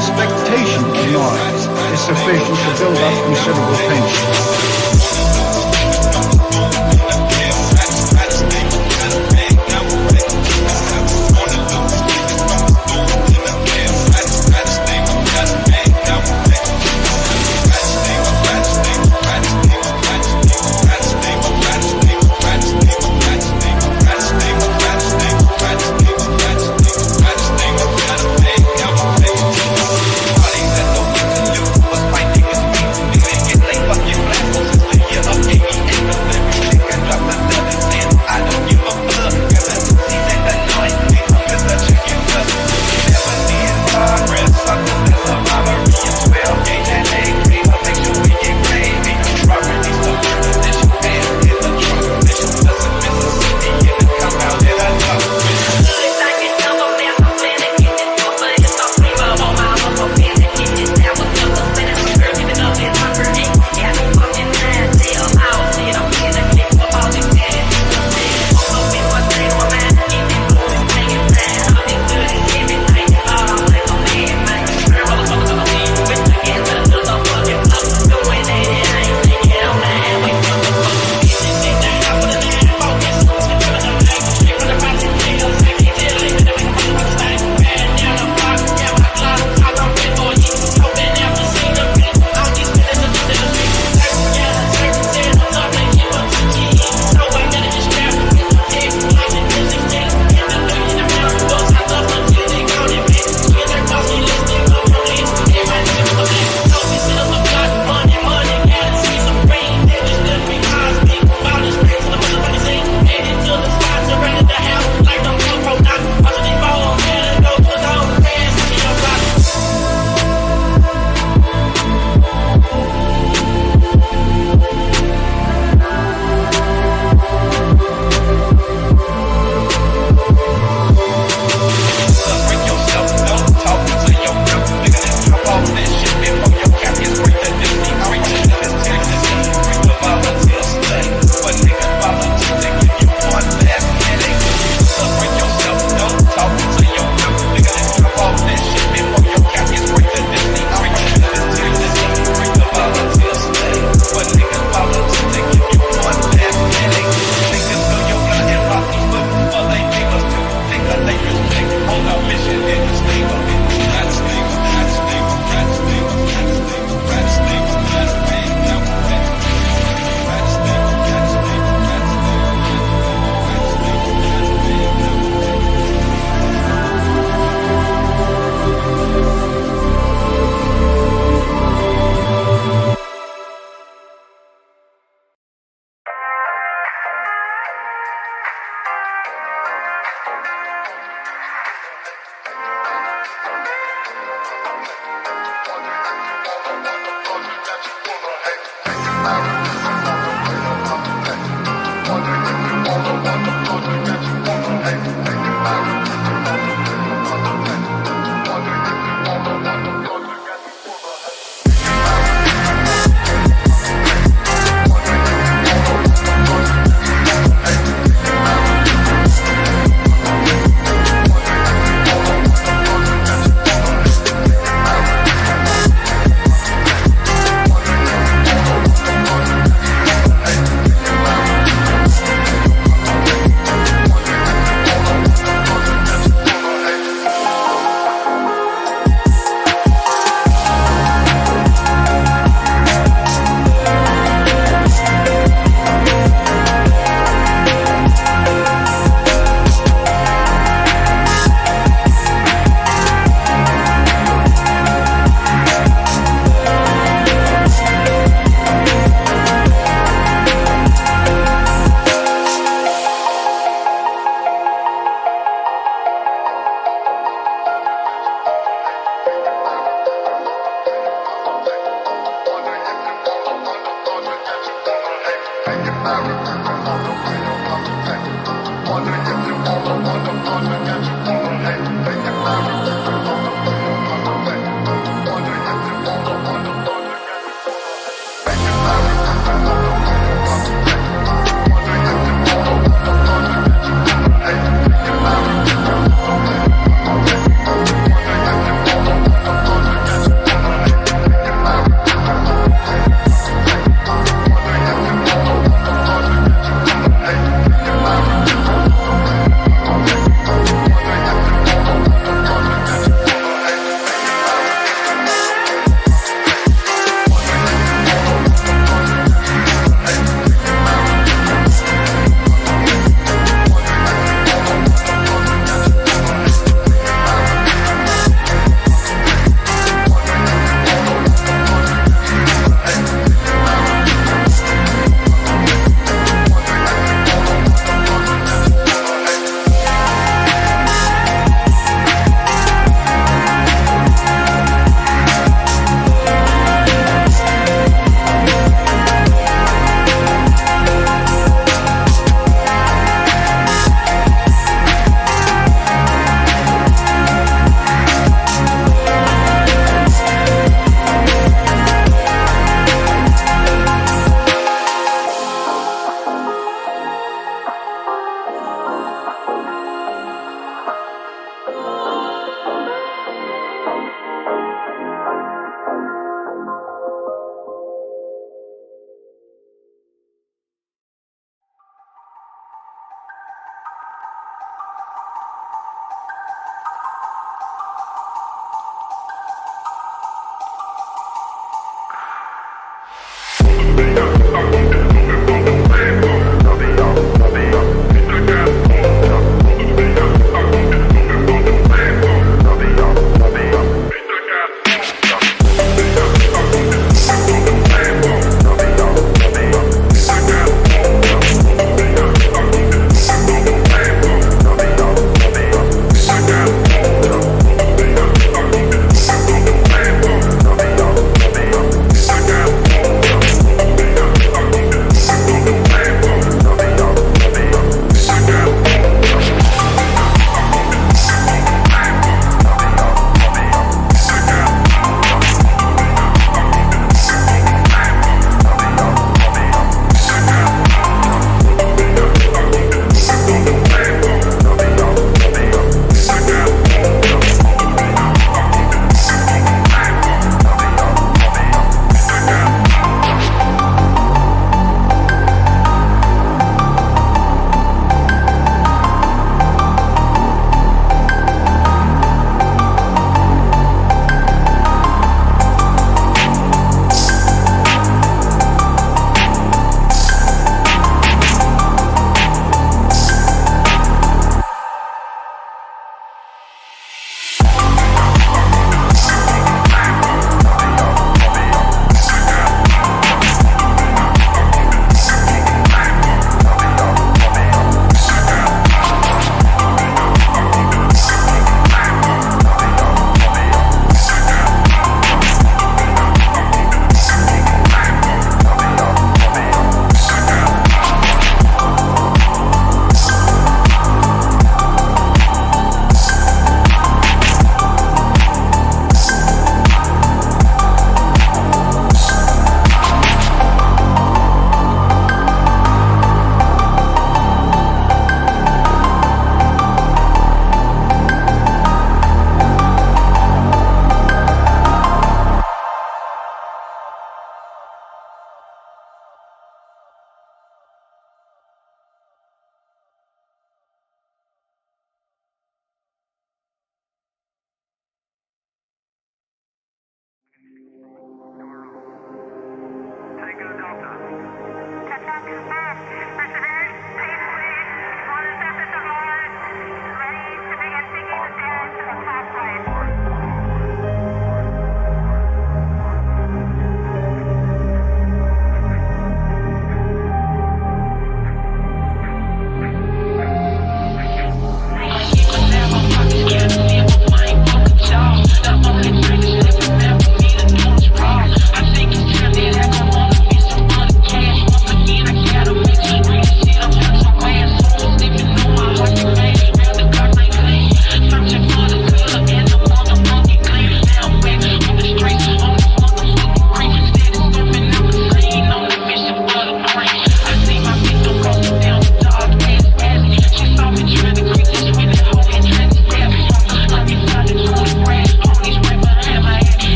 expectation of knowledge is sufficient to build up considerable tension. Fuck your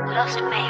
Lost me.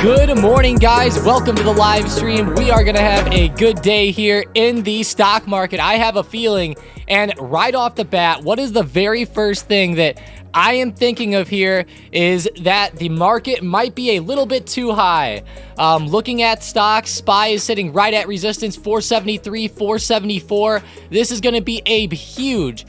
Good morning, guys. Welcome to the live stream. We are going to have a good day here in the stock market. I have a feeling, and right off the bat, what is the very first thing that I am thinking of here is that the market might be a little bit too high. Looking at stocks, SPY is sitting right at resistance, 473, 474. This is going to be a huge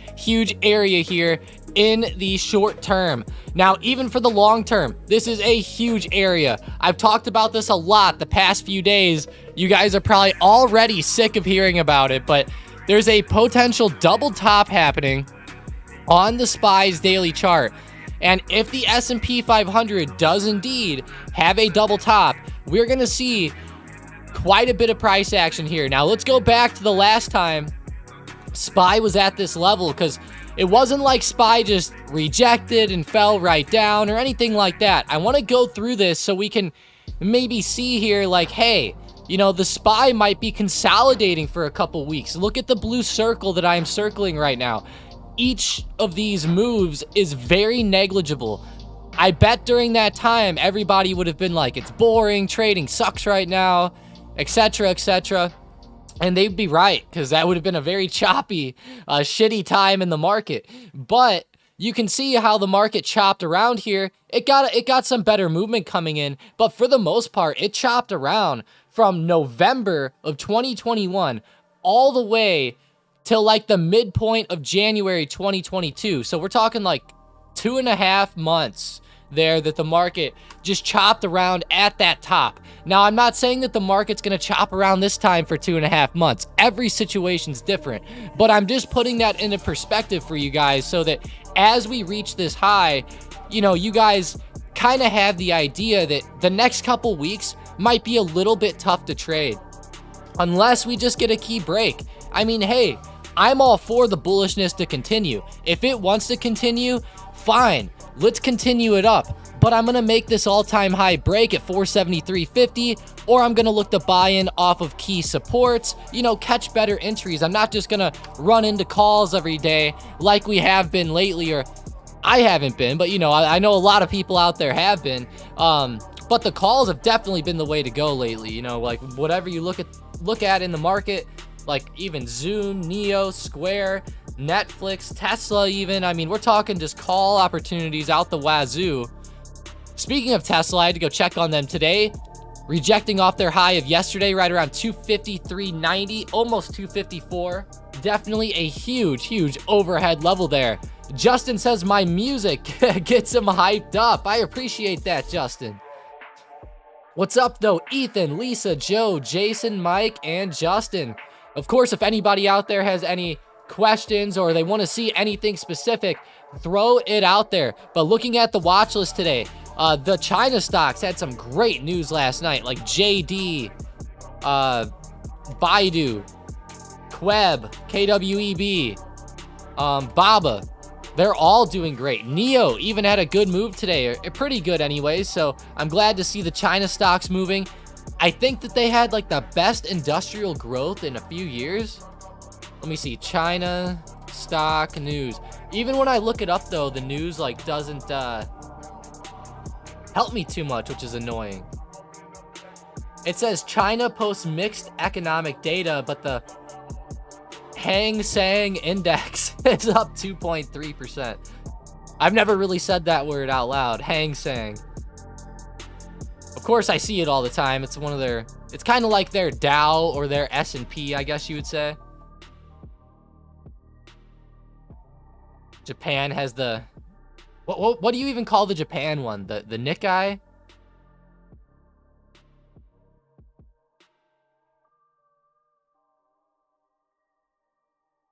area here in the short term. Now, even for the long term, this is a huge area. I've talked about this a lot the past few days. You guys are probably already sick of hearing about it, but there's a potential double top happening on the SPY's daily chart. And if the S&P 500 does indeed have a double top, we're going to see quite a bit of price action here. Now, let's go back to the last time SPY was at this level, because it wasn't like SPY just rejected and fell right down or anything like that. I want to go through this so we can maybe see here, like, hey, you know, the SPY might be consolidating for a couple weeks. Look at the blue circle that I am circling right now. Each of these moves is very negligible. I bet during that time, everybody would have been like, it's boring, trading sucks right now, etc., etc. And they'd be right, because that would have been a very choppy, shitty time in the market. But you can see how the market chopped around here. It got some better movement coming in, but for the most part, it chopped around from November of 2021 all the way till like the midpoint of January 2022. So we're talking like 2.5 months there that the market just chopped around at that top. Now, I'm not saying that the market's going to chop around this time for 2.5 months. Every situation's different, but I'm just putting that into perspective for you guys so that as we reach this high, you know, you guys kind of have the idea that the next couple weeks might be a little bit tough to trade unless we just get a key break. I mean, hey, I'm all for the bullishness to continue. If it wants to continue, fine, let's continue it up. But I'm going to make this all-time high break at 473.50, or I'm going to look to buy in off of key supports, you know, catch better entries. I'm not just going to run into calls every day like we have been lately, or I haven't been, but, you know, I know a lot of people out there have been. But the calls have definitely been the way to go lately. You know, like whatever you look at in the market, like even Zoom, Neo, Square, Netflix, Tesla even. I mean, we're talking just call opportunities out the wazoo. Speaking of Tesla, I had to go check on them today, rejecting off their high of yesterday, right around 253.90, almost 254. Definitely a huge overhead level there. Justin says my music gets him hyped up. I appreciate that, Justin. What's up, though? Ethan, Lisa, Joe, Jason, Mike, and Justin. Of course, if anybody out there has any questions or they want to see anything specific, throw it out there. But looking at the watch list today, the China stocks had some great news last night, like JD, Baidu, Queb, KWEB, Baba. They're all doing great. Neo even had a good move today, pretty good anyway, so I'm glad to see the China stocks moving. I think that they had like the best industrial growth in a few years. Let me see, China stock news. Even when I look it up though, the news like doesn't help me too much, which is annoying. It says China posts mixed economic data, but the Hang Seng Index is up 2.3%. I've never really said that word out loud, Hang Seng. Of course, I see it all the time. It's one of their, it's kind of like their Dow or their S&P, I guess you would say. Japan has the, what do you even call the Japan one? The Nikkei?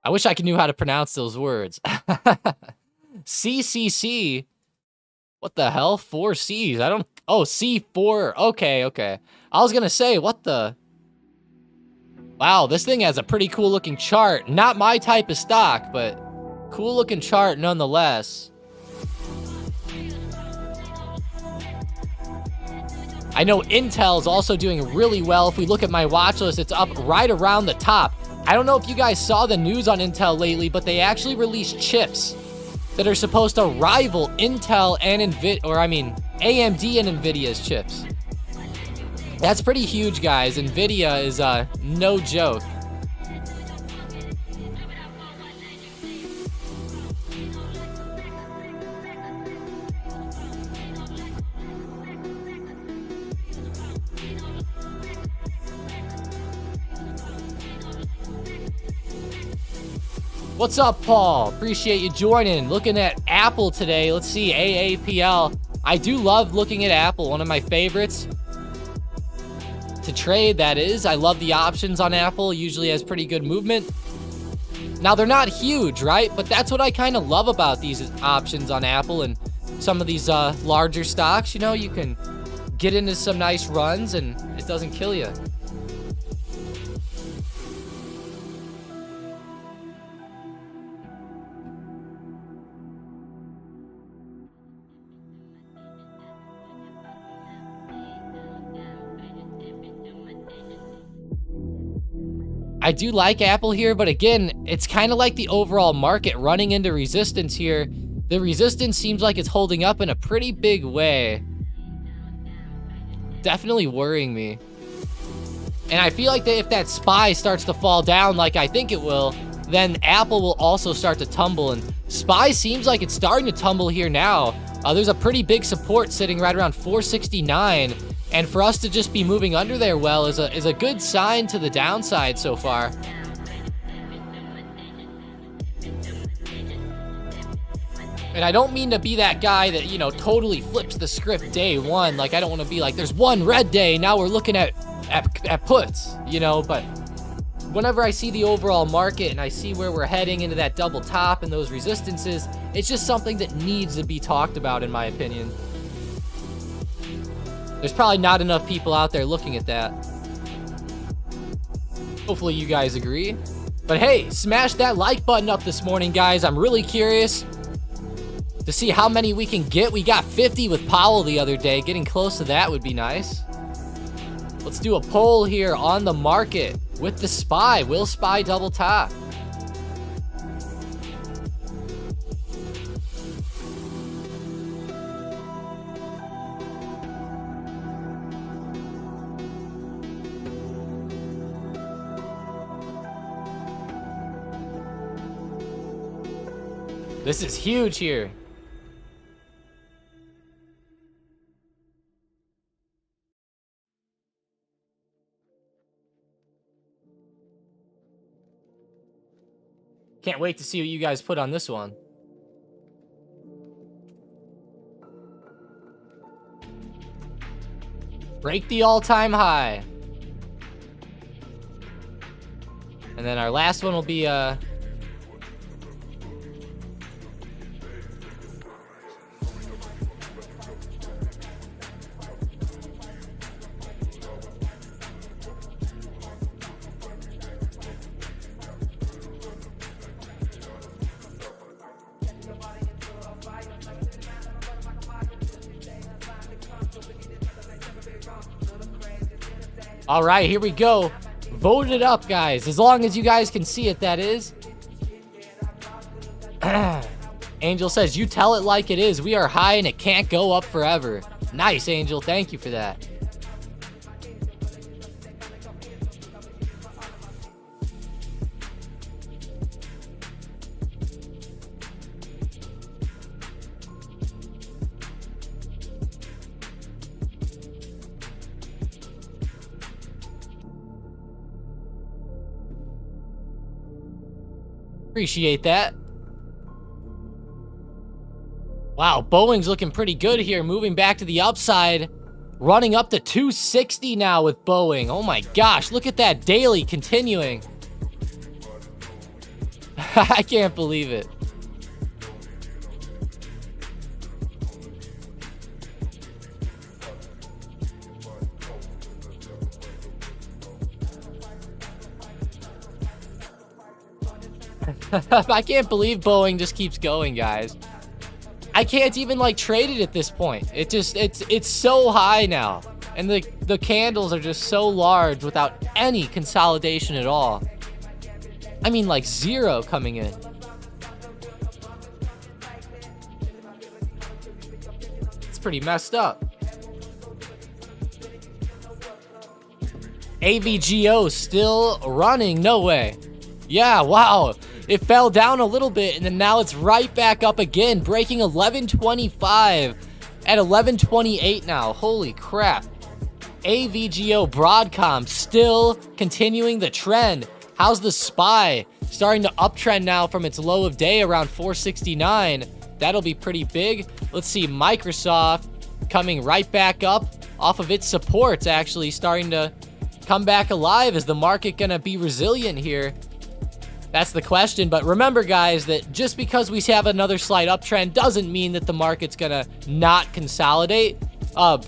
I wish I knew how to pronounce those words. CCC. What the hell? 4 C's. I don't... Oh, C4. Okay. I was gonna say, what the... Wow, this thing has a pretty cool looking chart. Not my type of stock, but cool looking chart nonetheless. I know Intel's also doing really well. If we look at my watch list, it's up right around the top. I don't know if you guys saw the news on Intel lately, but they actually released chips that are supposed to rival Intel and AMD and Nvidia's chips. That's pretty huge, guys. Nvidia is no joke. What's up, Paul? Appreciate you joining. Looking at Apple today. Let's see, AAPL. I do love looking at Apple, one of my favorites to trade, that is. I love the options on Apple, usually has pretty good movement. Now, they're not huge, right? But that's what I kind of love about these options on Apple and some of these larger stocks. You know, you can get into some nice runs and it doesn't kill you. I do like Apple here, but again, it's kind of like the overall market running into resistance here. The resistance seems like it's holding up in a pretty big way. Definitely worrying me. And I feel like that if that SPY starts to fall down like I think it will, then Apple will also start to tumble. And SPY seems like it's starting to tumble here now. There's a pretty big support sitting right around 469. And for us to just be moving under there well is a good sign to the downside so far. And I don't mean to be that guy that, you know, totally flips the script day one. Like, I don't want to be like, there's one red day, now we're looking at puts, you know, but whenever I see the overall market and I see where we're heading into that double top and those resistances, it's just something that needs to be talked about, in my opinion. There's probably not enough people out there looking at that. Hopefully you guys agree. But hey, smash that like button up this morning, guys. I'm really curious to see how many we can get. We got 50 with Powell the other day. Getting close to that would be nice. Let's do a poll here on the market with the SPY. Will SPY double top? This is huge here. Can't wait to see what you guys put on this one. Break the all-time high. And then our last one will be all right, here we go. Vote it up, guys. As long as you guys can see it, that is. Angel says, you tell it like it is. We are high and it can't go up forever. Nice, Angel. Thank you for that. Appreciate that. Wow, Boeing's looking pretty good here, moving back to the upside, running up to 260 now with Boeing. Oh my gosh, look at that daily continuing. I can't believe it. I can't believe Boeing just keeps going, guys. I can't even like trade it at this point. It's so high now. And the candles are just so large without any consolidation at all. I mean, like zero coming in. It's pretty messed up. AVGO still running, no way. Yeah, wow. It fell down a little bit, and then now it's right back up again, breaking 1125 at 1128 now. Holy crap. AVGO Broadcom still continuing the trend. How's the SPY? Starting to uptrend now from its low of day around 469. That'll be pretty big. Let's see, Microsoft coming right back up off of its supports, actually starting to come back alive. Is the market going to be resilient here? That's the question. But remember, guys, that just because we have another slight uptrend doesn't mean that the market's gonna not consolidate.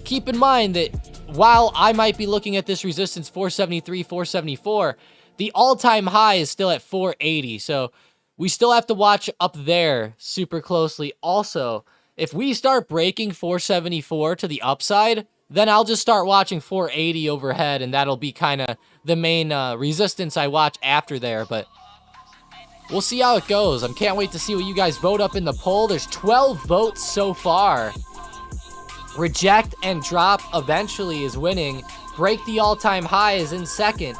Keep in mind that while I might be looking at this resistance 473, 474, the all-time high is still at 480. So we still have to watch up there super closely. Also, if we start breaking 474 to the upside, then I'll just start watching 480 overhead, and that'll be kind of the main resistance I watch after there. But we'll see how it goes. I can't wait to see what you guys vote up in the poll. There's 12 votes so far. Reject and drop eventually is winning. Break the all-time high is in second.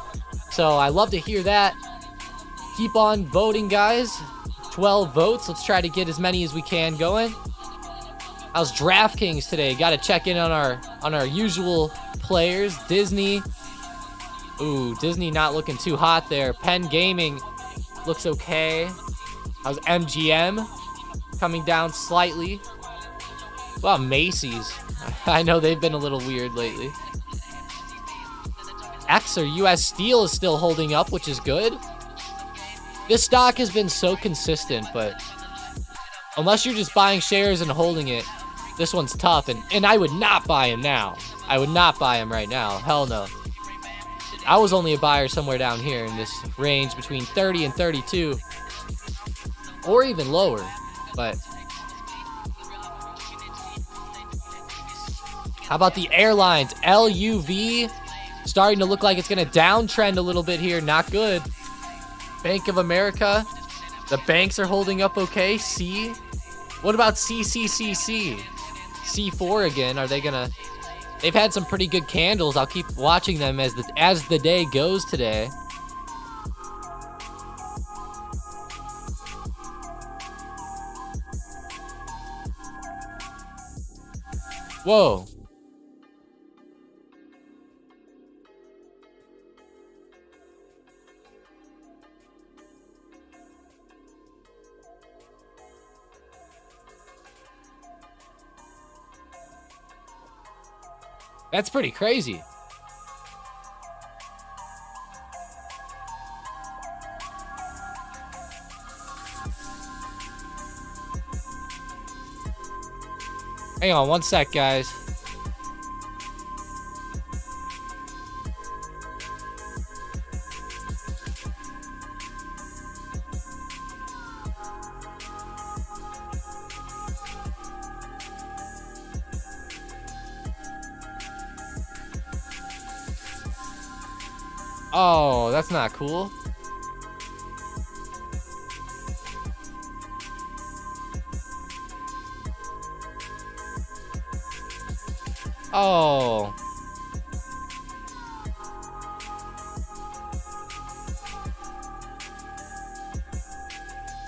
So I love to hear that. Keep on voting, guys. 12 votes. Let's try to get as many as we can going. How's DraftKings today? Got to check in on our usual players. Disney. Ooh, Disney not looking too hot there. Penn Gaming looks okay. How's MGM? Coming down slightly. Well, Macy's. I know they've been a little weird lately. X or US Steel is still holding up, which is good. This stock has been so consistent, but unless you're just buying shares and holding it, this one's tough. And I would not buy him now. I would not buy him right now. Hell no. I was only a buyer somewhere down here in this range between 30 and 32. Or even lower. But how about the airlines? LUV starting to look like it's going to downtrend a little bit here. Not good. Bank of America. The banks are holding up okay. C. What about CCCC? C4 again. Are they going to... They've had some pretty good candles. I'll keep watching them as the day goes today. Whoa. That's pretty crazy. Hang on one sec, guys. Oh, that's not cool. Oh.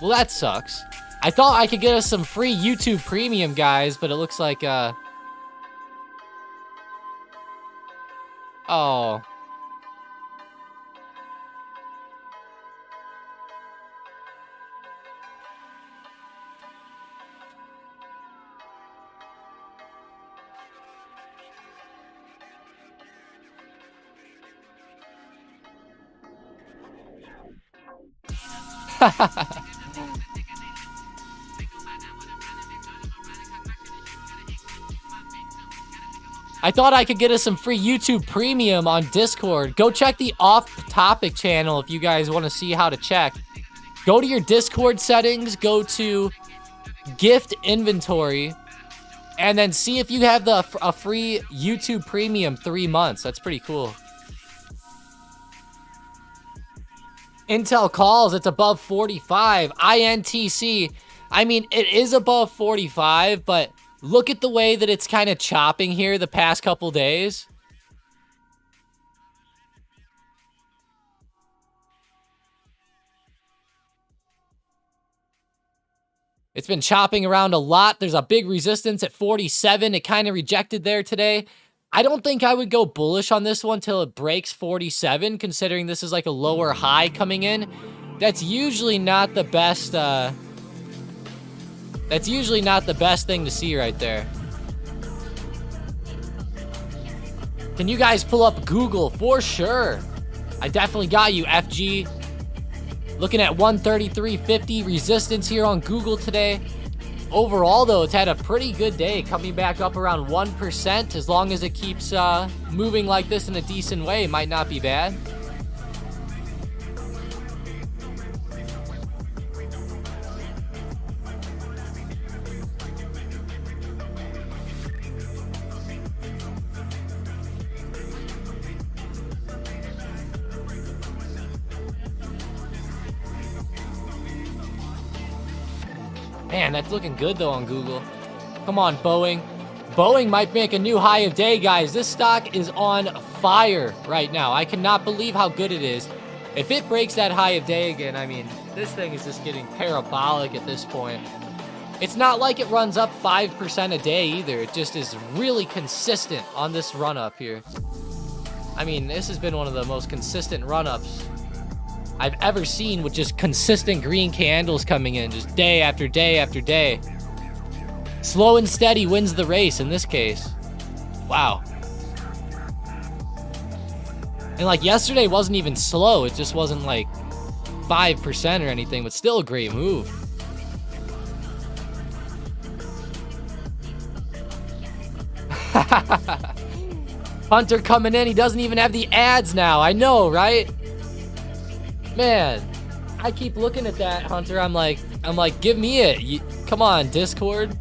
Well, that sucks. I thought I could get us some free YouTube Premium, guys, but it looks like, oh. I thought I could get us some free YouTube Premium on Discord. Go check the off-topic channel if you guys want to see how to check. Go to your Discord settings, go to gift inventory, and then see if you have a free YouTube Premium 3 months. That's pretty cool. Intel calls, it's above 45. INTC, I mean, it is above 45, but look at the way that it's kind of chopping here the past couple days. It's been chopping around a lot. There's a big resistance at 47. It kind of rejected there today. I don't think I would go bullish on this one till it breaks 47, considering this is like a lower high coming in. That's usually not the best, that's usually not the best thing to see right there. Can you guys pull up Google? For sure. I definitely got you, FG. Looking at 133.50 resistance here on Google today. Overall, though, it's had a pretty good day, coming back up around 1%. As long as it keeps moving like this in a decent way, it might not be bad. Man, that's looking good, though, on Google. Come on, Boeing. Boeing might make a new high of day, guys. This stock is on fire right now. I cannot believe how good it is. If it breaks that high of day again, I mean, this thing is just getting parabolic at this point. It's not like it runs up 5% a day either. It just is really consistent on this run-up here. I mean, this has been one of the most consistent run-ups I've ever seen, with just consistent green candles coming in just day after day after day. Slow and steady wins the race in this case. Wow. And And like yesterday wasn't even slow. It just wasn't like 5% or anything, but still a great move. Hunter coming in. He doesn't even have the ads now. I know, right? Man, I keep looking at that, Hunter. I'm like, give me it. Come on, Discord.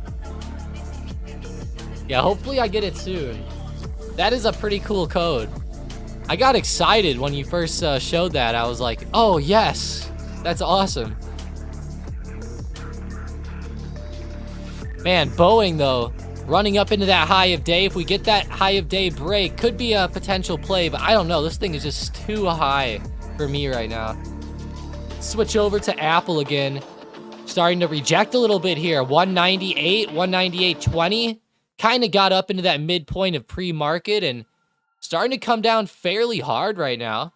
Yeah, hopefully I get it soon. That is a pretty cool code. I got excited when you first showed that. I was like, oh, yes. That's awesome. Man, Boeing, though, running up into that high of day. If we get that high of day break, could be a potential play, but I don't know. This thing is just too high for me right now. Switch over to Apple again. Starting to reject a little bit here. 198, 198.20. Kind of got up into that midpoint of pre-market and starting to come down fairly hard right now.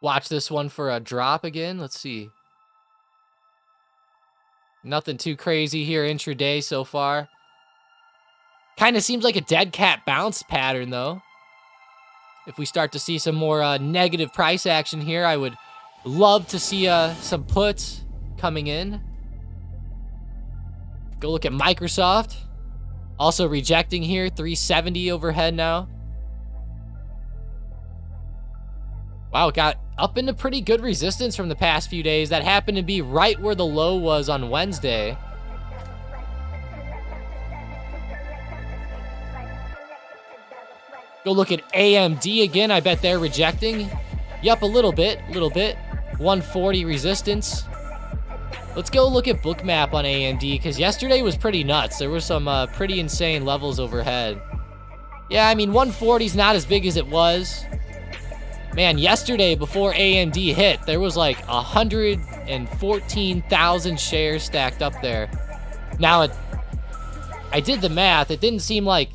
Watch this one for a drop again. Let's see. Nothing too crazy here intraday so far. Kind of seems like a dead cat bounce pattern, though. If we start to see some more negative price action here, I would love to see some puts coming in. Go look at Microsoft. Also rejecting here, 370 overhead now. Wow, it got up into pretty good resistance from the past few days. That happened to be right where the low was on Wednesday. Go look at AMD again. I bet they're rejecting. Yup, a little bit. 140 resistance. Let's go look at Bookmap on AMD, because yesterday was pretty nuts. There were some pretty insane levels overhead. Yeah, I mean, 140 is not as big as it was. Man, yesterday before AMD hit, there was like 114,000 shares stacked up there. Now, I did the math. It didn't seem like,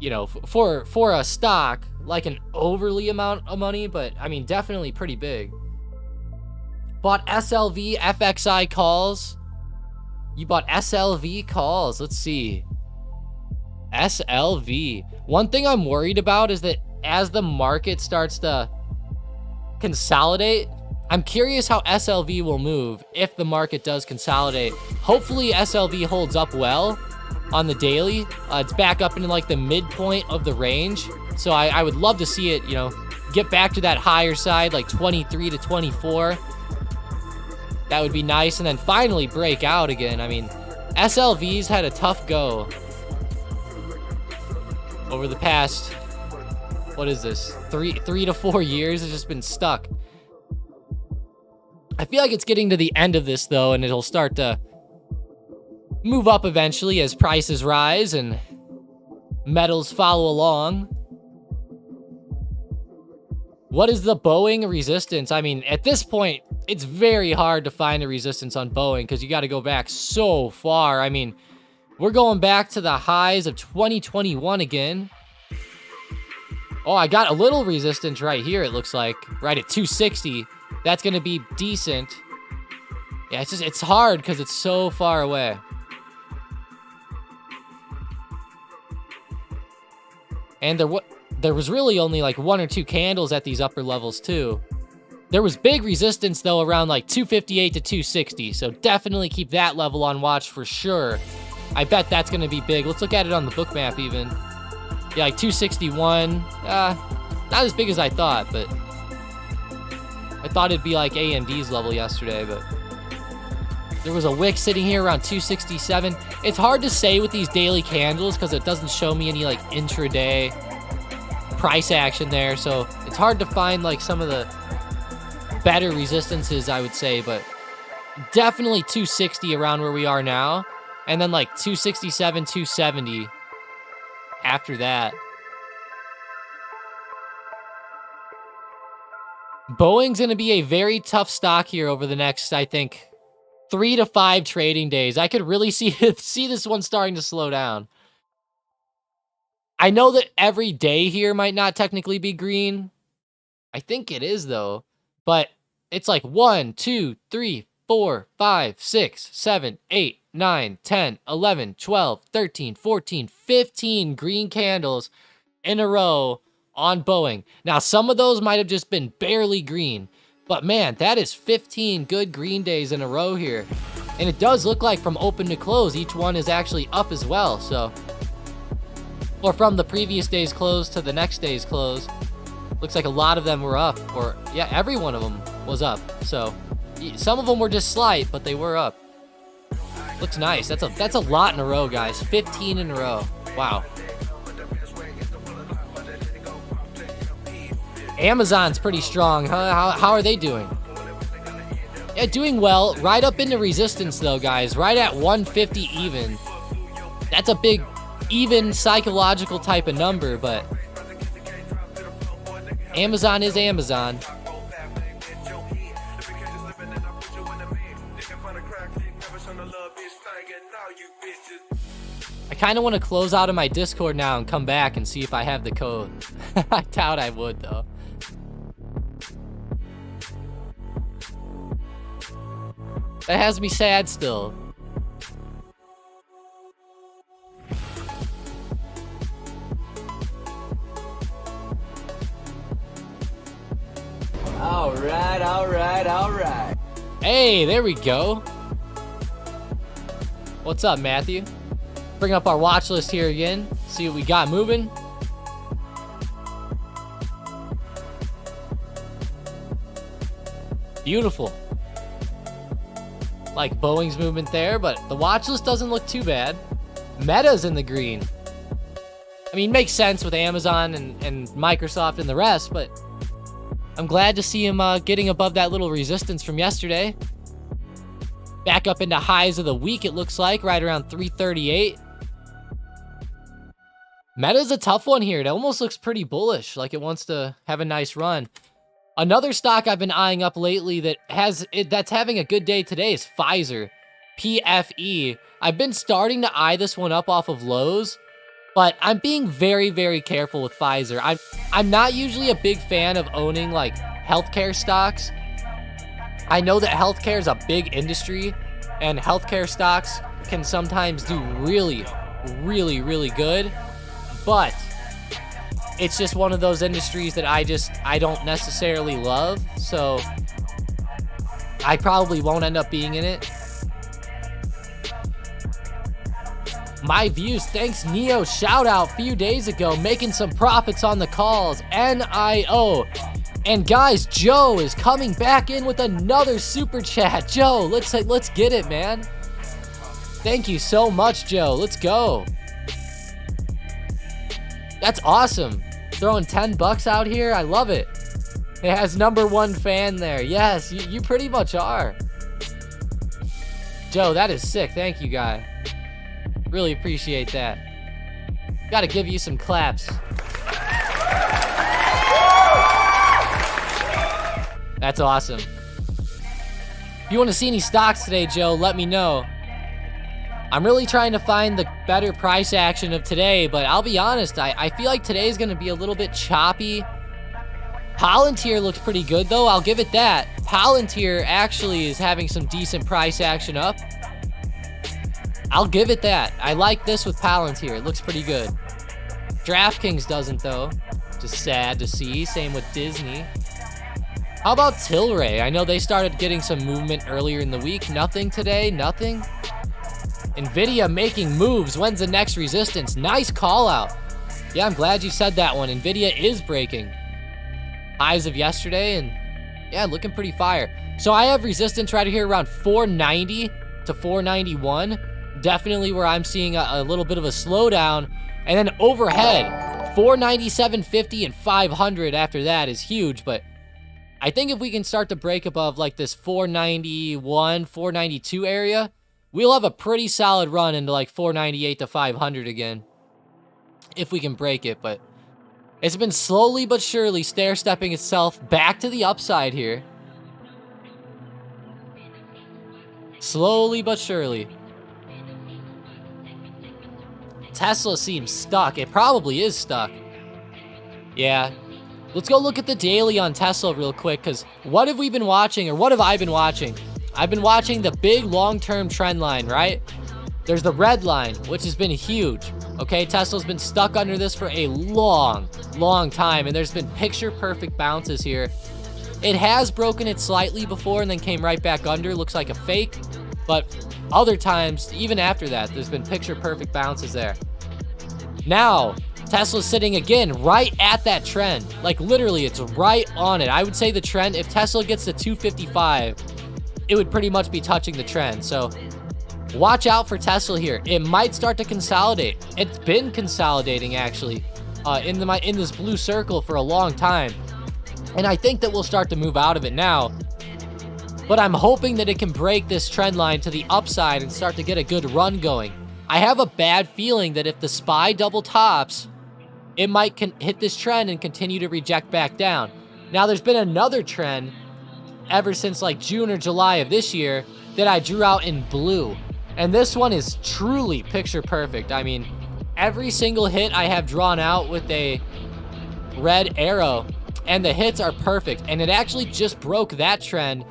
you know, for a stock, like an overly amount of money, but I mean, definitely pretty big. Bought SLV FXI calls. You bought SLV calls. Let's see. SLV. One thing I'm worried about is that as the market starts to consolidate, I'm curious how SLV will move if the market does consolidate. Hopefully SLV holds up well on the daily. It's back up into like the midpoint of the range. So I would love to see it, you know, get back to that higher side, like 23 to 24. That would be nice. And then finally break out again. I mean, SLV's had a tough go over the past, what is this? Three to 4 years. It's just been stuck. I feel like it's getting to the end of this though, and it'll start to move up eventually as prices rise and metals follow along. What is the Boeing resistance? I mean, at this point, it's very hard to find a resistance on Boeing because you got to go back so far. I mean, we're going back to the highs of 2021 again. Oh, I got a little resistance right here, it looks like. Right at 260. That's going to be decent. Yeah, it's hard because it's so far away. And there was really only like 1 or 2 candles at these upper levels too. There was big resistance though around like 258 to 260. So definitely keep that level on watch for sure. I bet that's going to be big. Let's look at it on the book map even. Yeah, like 261. Not as big as I thought, but I thought it'd be like AMD's level yesterday, but there was a wick sitting here around 267. It's hard to say with these daily candles because it doesn't show me any like intraday price action there. So it's hard to find like some of the better resistances, I would say, but definitely 260 around where we are now. And then like 267, 270 after that. Boeing's going to be a very tough stock here over the next, I think, 3 to 5 trading days. I could really see this one starting to slow down. I know that every day here might not technically be green. I think it is, though. But it's like 1, 2, 3, 4, 5, 6, 7, 8, 9, 10, 11, 12, 13, 14, 15 green candles in a row on Boeing. Now, some of those might have just been barely green, but man, that is 15 good green days in a row here. And it does look like from open to close, each one is actually up as well, so. Or from the previous day's close to the next day's close. Looks like a lot of them were up, or yeah, every one of them was up. So some of them were just slight, but they were up. Looks nice. That's a lot in a row, guys. 15 in a row. Wow. Amazon's pretty strong. How are they doing? Yeah, doing well. Right up into resistance, though, guys. Right at 150 even. That's a big, even psychological type of number, but Amazon is Amazon. I kind of want to close out of my Discord now and come back and see if I have the code. I doubt I would, though. That has me sad still. All right. Hey, there we go. What's up, Matthew? Bring up our watch list here again. See what we got moving. Beautiful. Like Boeing's movement there, but the watch list doesn't look too bad. Meta's in the green. I mean, makes sense with Amazon and Microsoft and the rest, but I'm glad to see him getting above that little resistance from yesterday. Back up into highs of the week, it looks like, right around 338. Meta's a tough one here. It almost looks pretty bullish, like it wants to have a nice run. Another stock I've been eyeing up lately that's having a good day today is Pfizer, PFE. I've been starting to eye this one up off of lows, but I'm being very, very careful with Pfizer. I'm not usually a big fan of owning like healthcare stocks. I know that healthcare is a big industry, and healthcare stocks can sometimes do really, really, really good, but it's just one of those industries that I don't necessarily love, so I probably won't end up being in it. My views, thanks Neo, shout out a few days ago, making some profits on the calls, NIO. And guys, Joe is coming back in with another super chat. Joe, let's get it, man. Thank you so much, Joe. Let's go. That's awesome. Throwing 10 bucks out here. I love it. It has #1 fan there. Yes, you pretty much are. Joe, that is sick. Thank you, guy. Really appreciate that. Gotta give you some claps. That's awesome. If you want to see any stocks today, Joe, let me know. I'm really trying to find the better price action of today, but I'll be honest, I feel like today's going to be a little bit choppy. Palantir looks pretty good, though. I'll give it that. Palantir actually is having some decent price action up. I'll give it that. I like this with Palantir. It looks pretty good. DraftKings doesn't, though. Just sad to see. Same with Disney. How about Tilray? I know they started getting some movement earlier in the week. Nothing today? Nothing? Nvidia making moves. When's the next resistance? Nice call out. Yeah, I'm glad you said that one. Nvidia is breaking highs of yesterday, and yeah, looking pretty fire. So I have resistance right here around 490 to 491. Definitely where I'm seeing a little bit of a slowdown. And then overhead, 497.50 and 500 after that is huge. But I think if we can start to break above like this 491, 492 area, we'll have a pretty solid run into like 498 to 500 again, if we can break it. But it's been slowly but surely stair-stepping itself back to the upside here. Slowly but surely. Tesla seems stuck. It probably is stuck. Yeah. Let's go look at the daily on Tesla real quick, because what have we been watching, or what have I been watching? I've been watching the big long-term trend line, right? There's the red line, which has been huge. Okay, Tesla's been stuck under this for a long time, and there's been picture-perfect bounces here. It has broken it slightly before and then came right back under. Looks like a fake, but other times, even after that, there's been picture-perfect bounces there. Now, Tesla's sitting again right at that trend. Like, literally, it's right on it. I would say the trend, if Tesla gets to 255, it would pretty much be touching the trend. So watch out for Tesla here. It might start to consolidate. It's been consolidating, actually, in this blue circle for a long time. And I think that we'll start to move out of it now. But I'm hoping that it can break this trend line to the upside and start to get a good run going. I have a bad feeling that if the SPY double tops, it might hit this trend and continue to reject back down. Now, there's been another trend ever since like June or July of this year that I drew out in blue. And this one is truly picture perfect. I mean, every single hit I have drawn out with a red arrow, and the hits are perfect. And it actually just broke that trend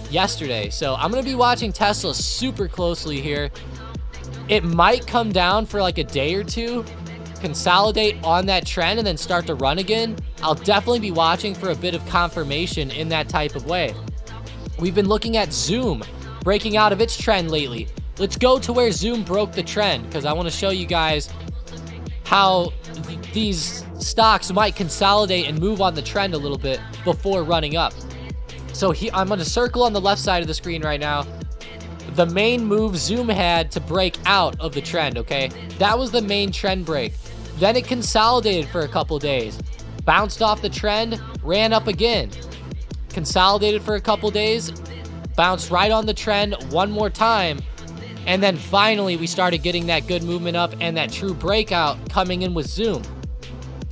yesterday. So I'm going to be watching Tesla super closely here. It might come down for like a day or two, consolidate on that trend, and then start to run again. I'll definitely be watching for a bit of confirmation in that type of way. We've been looking at Zoom breaking out of its trend lately. Let's go to where Zoom broke the trend, because I want to show you guys how these stocks might consolidate and move on the trend a little bit before running up. So I'm going to circle on the left side of the screen right now the main move Zoom had to break out of the trend, okay? That was the main trend break. Then it consolidated for a couple days, bounced off the trend, ran up again, consolidated for a couple days, bounced right on the trend one more time, and then finally we started getting that good movement up and that true breakout coming in with Zoom.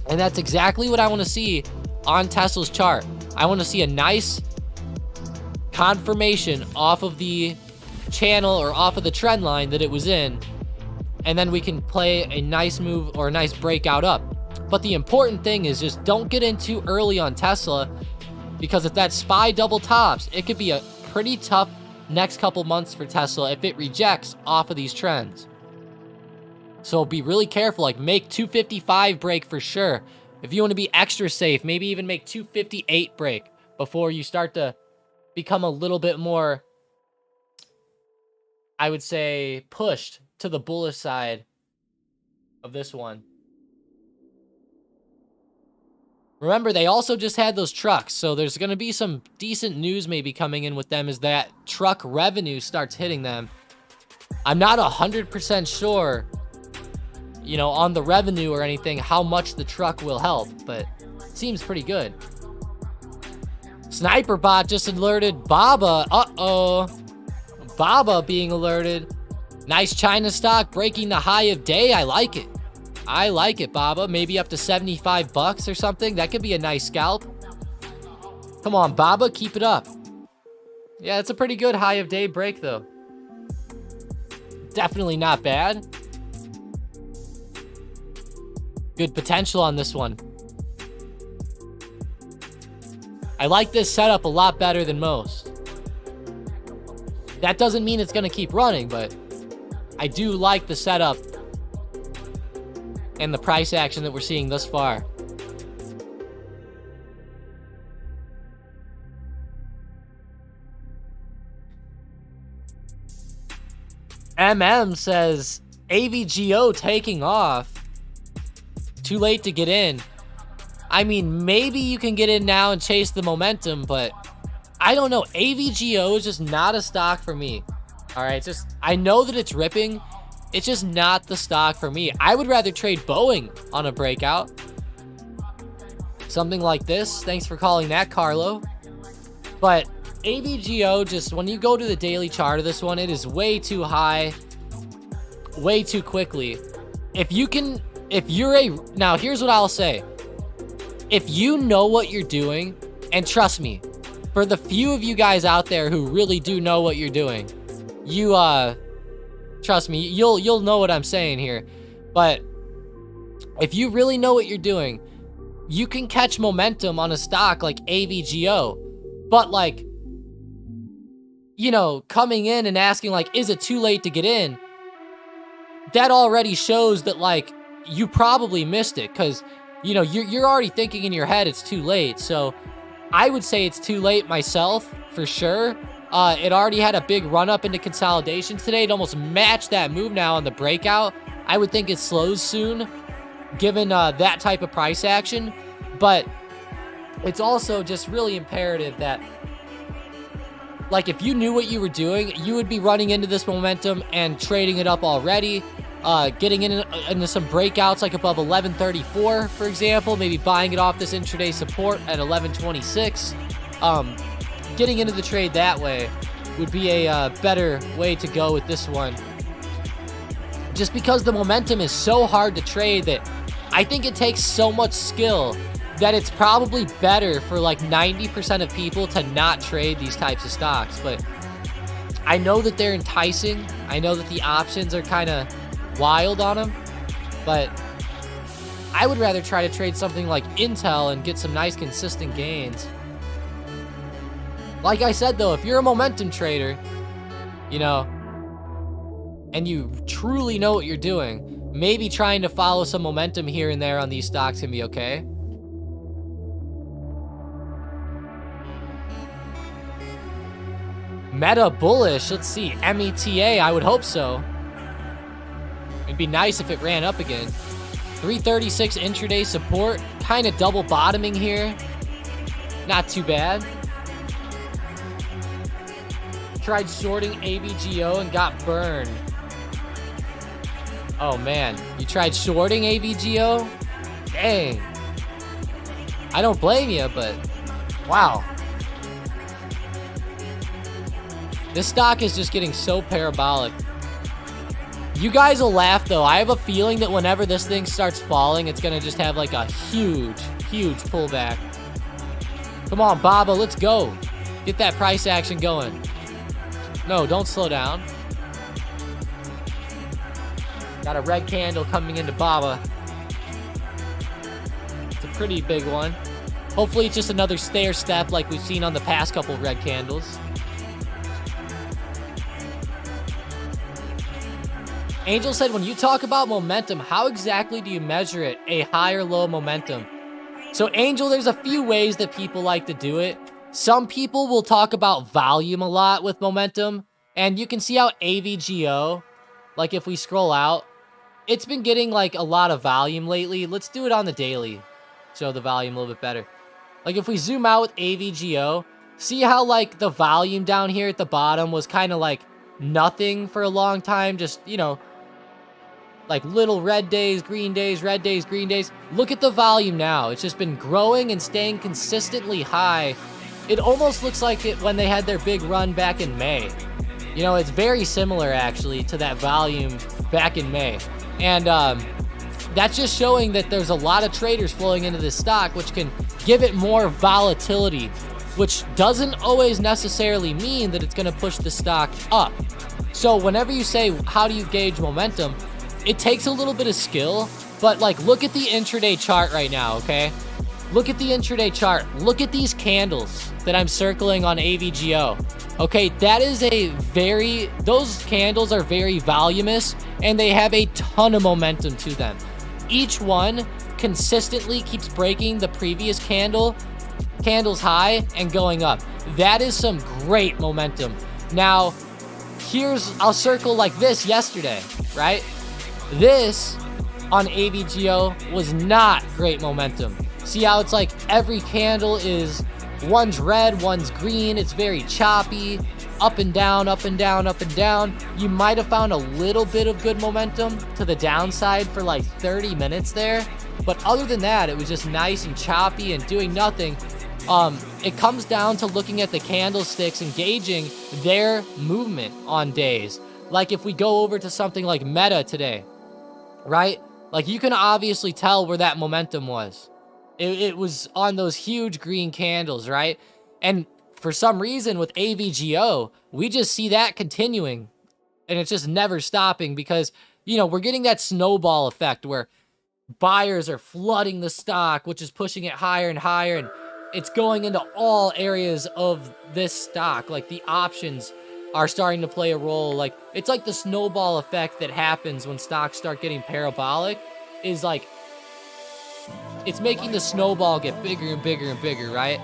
And that's exactly what I want to see on Tesla's chart. I want to see a nice confirmation off of the channel or off of the trend line that it was in, and then we can play a nice move or a nice breakout up. But the important thing is just don't get in too early on Tesla, because if that SPY double tops, it could be a pretty tough next couple months for Tesla if it rejects off of these trends. So be really careful, like make 255 break for sure. If you want to be extra safe, maybe even make 258 break before you start to become a little bit more, I would say, pushed to the bullish side of this one. Remember, they also just had those trucks, so there's going to be some decent news maybe coming in with them as that truck revenue starts hitting them. I'm not 100% sure, you know, on the revenue or anything, how much the truck will help, but it seems pretty good. Sniper bot just alerted Baba. Uh-oh. Baba being alerted. Nice China stock breaking the high of day. I like it. I like it, Baba. Maybe up to 75 bucks or something. That could be a nice scalp. Come on, Baba. Keep it up. Yeah, it's a pretty good high of day break, though. Definitely not bad. Good potential on this one. I like this setup a lot better than most. That doesn't mean it's going to keep running, but I do like the setup and the price action that we're seeing thus far. says AVGO taking off. Too late to get in. I mean, maybe you can get in now and chase the momentum, but I don't know. AVGO is just not a stock for me. All right, just I know that it's ripping. It's just not the stock for me. I would rather trade Boeing on a breakout. Something like this. Thanks for calling that, Carlo. But AVGO, just when you go to the daily chart of this one, it is way too high, way too quickly. Now here's what I'll say. If you know what you're doing, and trust me, for the few of you guys out there who really do know what you're doing, you, trust me, you'll know what I'm saying here. But if you really know what you're doing, you can catch momentum on a stock like AVGO. But like, you know, coming in and asking like, is it too late to get in? That already shows that like, you probably missed it because, you know, you're already thinking in your head it's too late. So I would say it's too late myself, for sure. It already had a big run up into consolidation today. It almost matched that move now on the breakout. I would think it slows soon, given that type of price action. But it's also just really imperative that, like, if you knew what you were doing, you would be running into this momentum and trading it up already. Getting into some breakouts like above 1134, for example, maybe buying it off this intraday support at 1126. Getting into the trade that way would be a better way to go with this one. Just because the momentum is so hard to trade that I think it takes so much skill that it's probably better for like 90% of people to not trade these types of stocks. But I know that they're enticing. I know that the options are kind of wild on them, but I would rather try to trade something like Intel and get some nice consistent gains. Like I said though, if you're a momentum trader, you know, and you truly know what you're doing, maybe trying to follow some momentum here and there on these stocks can be okay. Meta bullish, let's see, META, I would hope so. It'd be nice if it ran up again. 336 intraday support, kind of double bottoming here. Not too bad. Tried shorting AVGO and got burned. Oh man, you tried shorting AVGO? Dang. I don't blame you, but wow. This stock is just getting so parabolic. You guys will laugh though. I have a feeling that whenever this thing starts falling, it's gonna just have like a huge, huge pullback. Come on, Baba, let's go. Get that price action going. No, don't slow down. Got a red candle coming into Baba. It's a pretty big one. Hopefully it's just another stair step like we've seen on the past couple red candles. Angel said, when you talk about momentum, how exactly do you measure it? A high or low momentum? So Angel, there's a few ways that people like to do it. Some people will talk about volume a lot with momentum. And you can see how AVGO, like if we scroll out, it's been getting like a lot of volume lately. Let's do it on the daily. Show the volume a little bit better. Like if we zoom out with AVGO, see how like the volume down here at the bottom was kind of like nothing for a long time. Just, you know, like little red days, green days, red days, green days. Look at the volume now. It's just been growing and staying consistently high. It almost looks like it when they had their big run back in May. You know, it's very similar actually to that volume back in May. And that's just showing that there's a lot of traders flowing into this stock, which can give it more volatility, which doesn't always necessarily mean that it's going to push the stock up. So whenever you say, how do you gauge momentum? It takes a little bit of skill, but like look at the intraday chart right now, okay? Look at the intraday chart. Look at these candles that I'm circling on AVGO. Okay, that is those candles are very voluminous and they have a ton of momentum to them. Each one consistently keeps breaking the previous candle's high and going up. That is some great momentum. Now, I'll circle like this yesterday, right? This on AVGO was not great momentum. See how it's like every candle is, one's red, one's green. It's very choppy, up and down, up and down, up and down. You might have found a little bit of good momentum to the downside for like 30 minutes there. But other than that, it was just nice and choppy and doing nothing. It comes down to looking at the candlesticks and gauging their movement on days. Like if we go over to something like Meta today, right? Like you can obviously tell where that momentum was. It was on those huge green candles, right? And for some reason with AVGO, we just see that continuing. And it's just never stopping because, you know, we're getting that snowball effect where buyers are flooding the stock, which is pushing it higher and higher. And it's going into all areas of this stock. Like the options are starting to play a role. Like it's like the snowball effect that happens when stocks start getting parabolic. is like, it's making the snowball get bigger and bigger and bigger, right?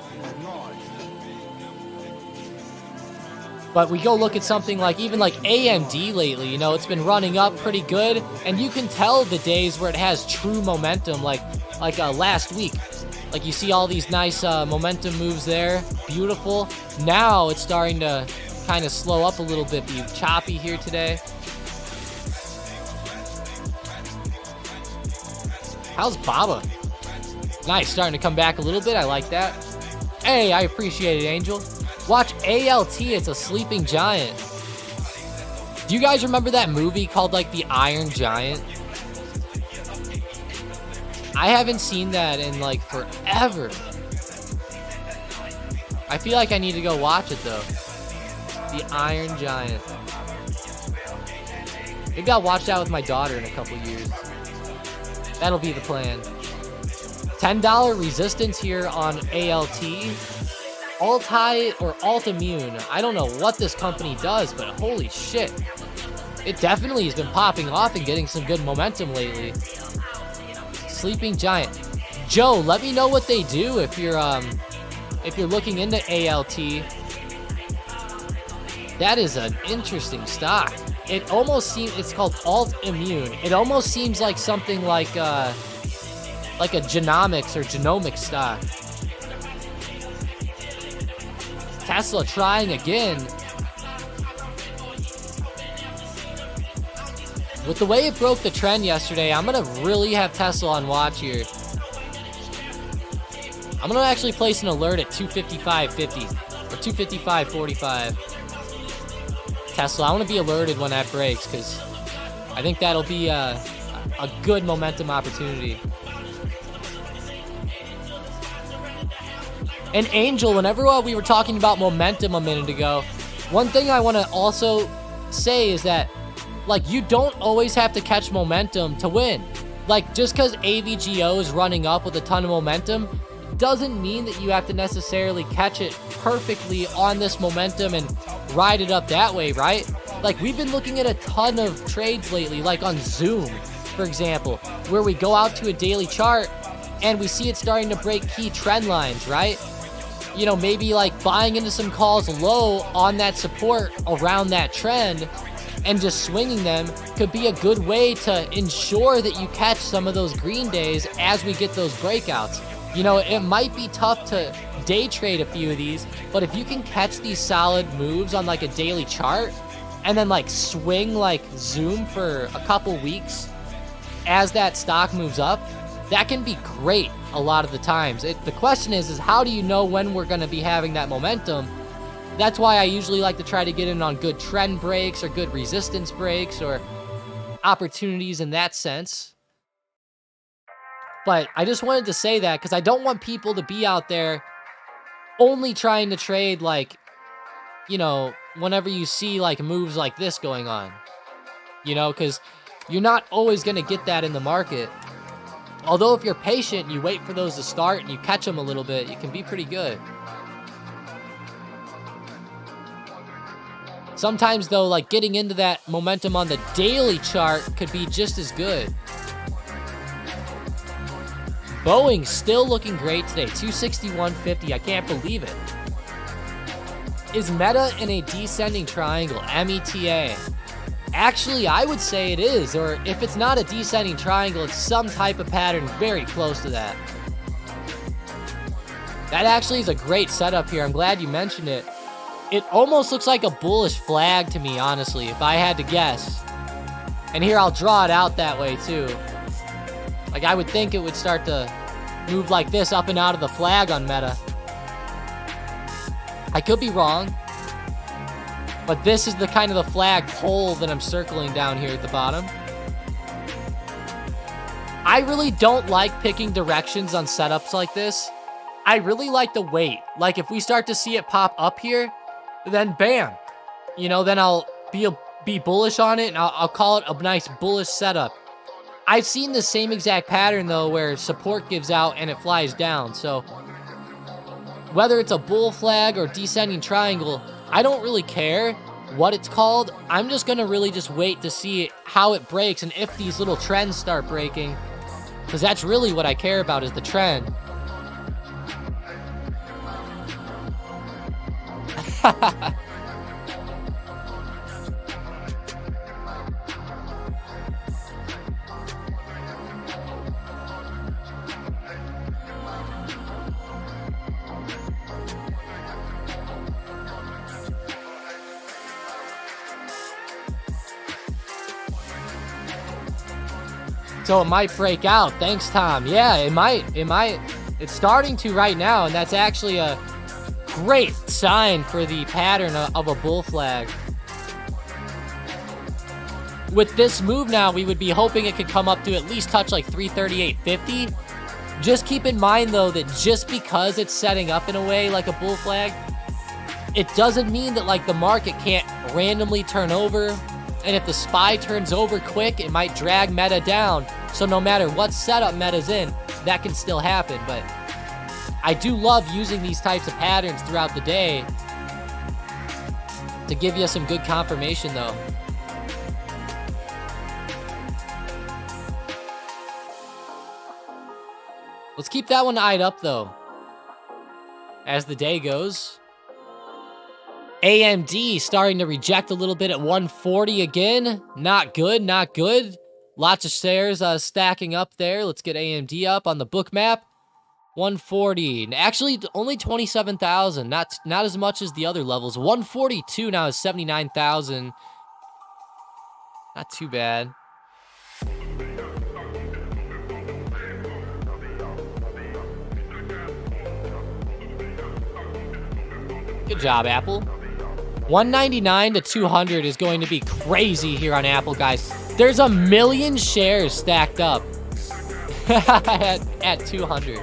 But we go look at something like even like AMD lately, you know, it's been running up pretty good, and you can tell the days where it has true momentum, like last week. Like you see all these nice momentum moves there, beautiful. Now it's starting to kind of slow up a little bit, be choppy here today. How's Baba? Nice, starting to come back a little bit. I like that. Hey, I appreciate it, Angel. Watch ALT, it's a sleeping giant. Do you guys remember that movie called like The Iron Giant? I haven't seen that in like forever. I feel like I need to go watch it though. The Iron Giant. Maybe I'll watch that with my daughter in a couple years. That'll be the plan. $10 resistance here on ALT. Alt-High or Alt-Immune. I don't know what this company does, but holy shit. It definitely has been popping off and getting some good momentum lately. Sleeping Giant. Joe, let me know what they do if you're looking into ALT. That is an interesting stock. It almost seems, it's called Alt-Immune. It almost seems like something like a genomics or genomic stock. Tesla trying again. With the way it broke the trend yesterday, I'm going to really have Tesla on watch here. I'm going to actually place an alert at 255.50 or 255.45. Tesla, I want to be alerted when that breaks because I think that'll be a good momentum opportunity. And Angel, whenever we were talking about momentum a minute ago, one thing I want to also say is that, like, you don't always have to catch momentum to win. Like, just because AVGO is running up with a ton of momentum doesn't mean that you have to necessarily catch it perfectly on this momentum and ride it up that way, right? Like, we've been looking at a ton of trades lately, like on Zoom, for example, where we go out to a daily chart and we see it starting to break key trend lines, right? You know, maybe like buying into some calls low on that support around that trend and just swinging them could be a good way to ensure that you catch some of those green days as we get those breakouts. You know, it might be tough to day trade a few of these, but if you can catch these solid moves on like a daily chart and then like swing like Zoom for a couple weeks as that stock moves up, that can be great a lot of the times. The question is how do you know when we're going to be having that momentum? That's why I usually like to try to get in on good trend breaks or good resistance breaks or opportunities in that sense. But I just wanted to say that because I don't want people to be out there only trying to trade like, you know, whenever you see like moves like this going on, you know, because you're not always going to get that in the market. Although if you're patient, you wait for those to start and you catch them a little bit, you can be pretty good. Sometimes though, like getting into that momentum on the daily chart could be just as good. Boeing still looking great today, 261.50. I can't believe it. Is Meta in a descending triangle, META? Actually, I would say it is, or if it's not a descending triangle, it's some type of pattern very close to that. That actually is a great setup here. I'm glad you mentioned it. It almost looks like a bullish flag to me, honestly, if I had to guess. And here, I'll draw it out that way, too. Like, I would think it would start to move like this up and out of the flag on Meta. I could be wrong. But this is the kind of the flag pole that I'm circling down here at the bottom. I really don't like picking directions on setups like this. I really like to wait. Like, if we start to see it pop up here, then bam. You know, then I'll be bullish on it, and I'll call it a nice bullish setup. I've seen the same exact pattern, though, where support gives out and it flies down. So, whether it's a bull flag or descending triangle, I don't really care what it's called. I'm just going to really just wait to see how it breaks, and if these little trends start breaking, because that's really what I care about, is the trend. So it might break out. Thanks, Tom. Yeah, it might. It's starting to right now, and that's actually a great sign for the pattern of a bull flag. With this move now, we would be hoping it could come up to at least touch like 338.50. Just keep in mind, though, that just because it's setting up in a way like a bull flag, it doesn't mean that like the market can't randomly turn over. And if the SPY turns over quick, it might drag meta down. So no matter what setup meta's in, that can still happen. But I do love using these types of patterns throughout the day to give you some good confirmation, though. Let's keep that one eyed up, though, as the day goes. AMD starting to reject a little bit at 140 again. Not good, not good. Lots of shares stacking up there. Let's get AMD up on the book map. 140. Actually, only 27,000. Not as much as the other levels. 142 now is 79,000. Not too bad. Good job, Apple. 199 to 200 is going to be crazy here on Apple, guys. There's 1 million shares stacked up at 200.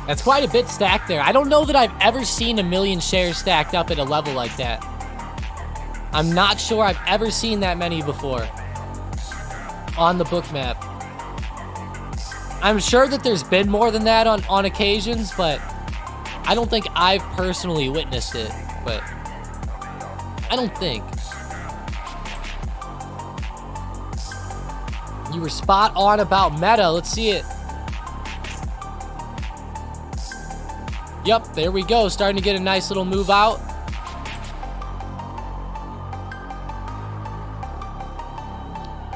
That's quite a bit stacked there. I don't know that I've ever seen 1 million shares stacked up at a level like that. I'm not sure I've ever seen that many before on the book map. I'm sure that there's been more than that on occasions, but I don't think I've personally witnessed it. But I don't think. You were spot on about meta. Let's see it. Yep, there we go. Starting to get a nice little move out.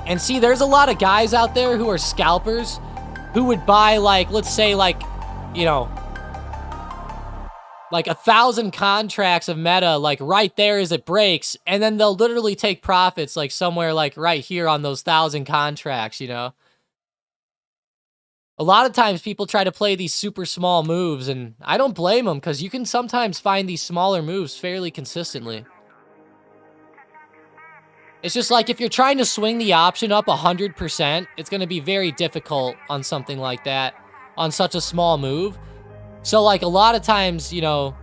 And see, there's a lot of guys out there who are scalpers who would buy, like, let's say, like, you know, like 1,000 contracts of meta, like right there as it breaks. And then they'll literally take profits, like somewhere like right here on those 1,000 contracts, you know? A lot of times people try to play these super small moves, and I don't blame them because you can sometimes find these smaller moves fairly consistently. It's just like if you're trying to swing the option up 100%, it's going to be very difficult on something like that, on such a small move. So like a lot of times, you know,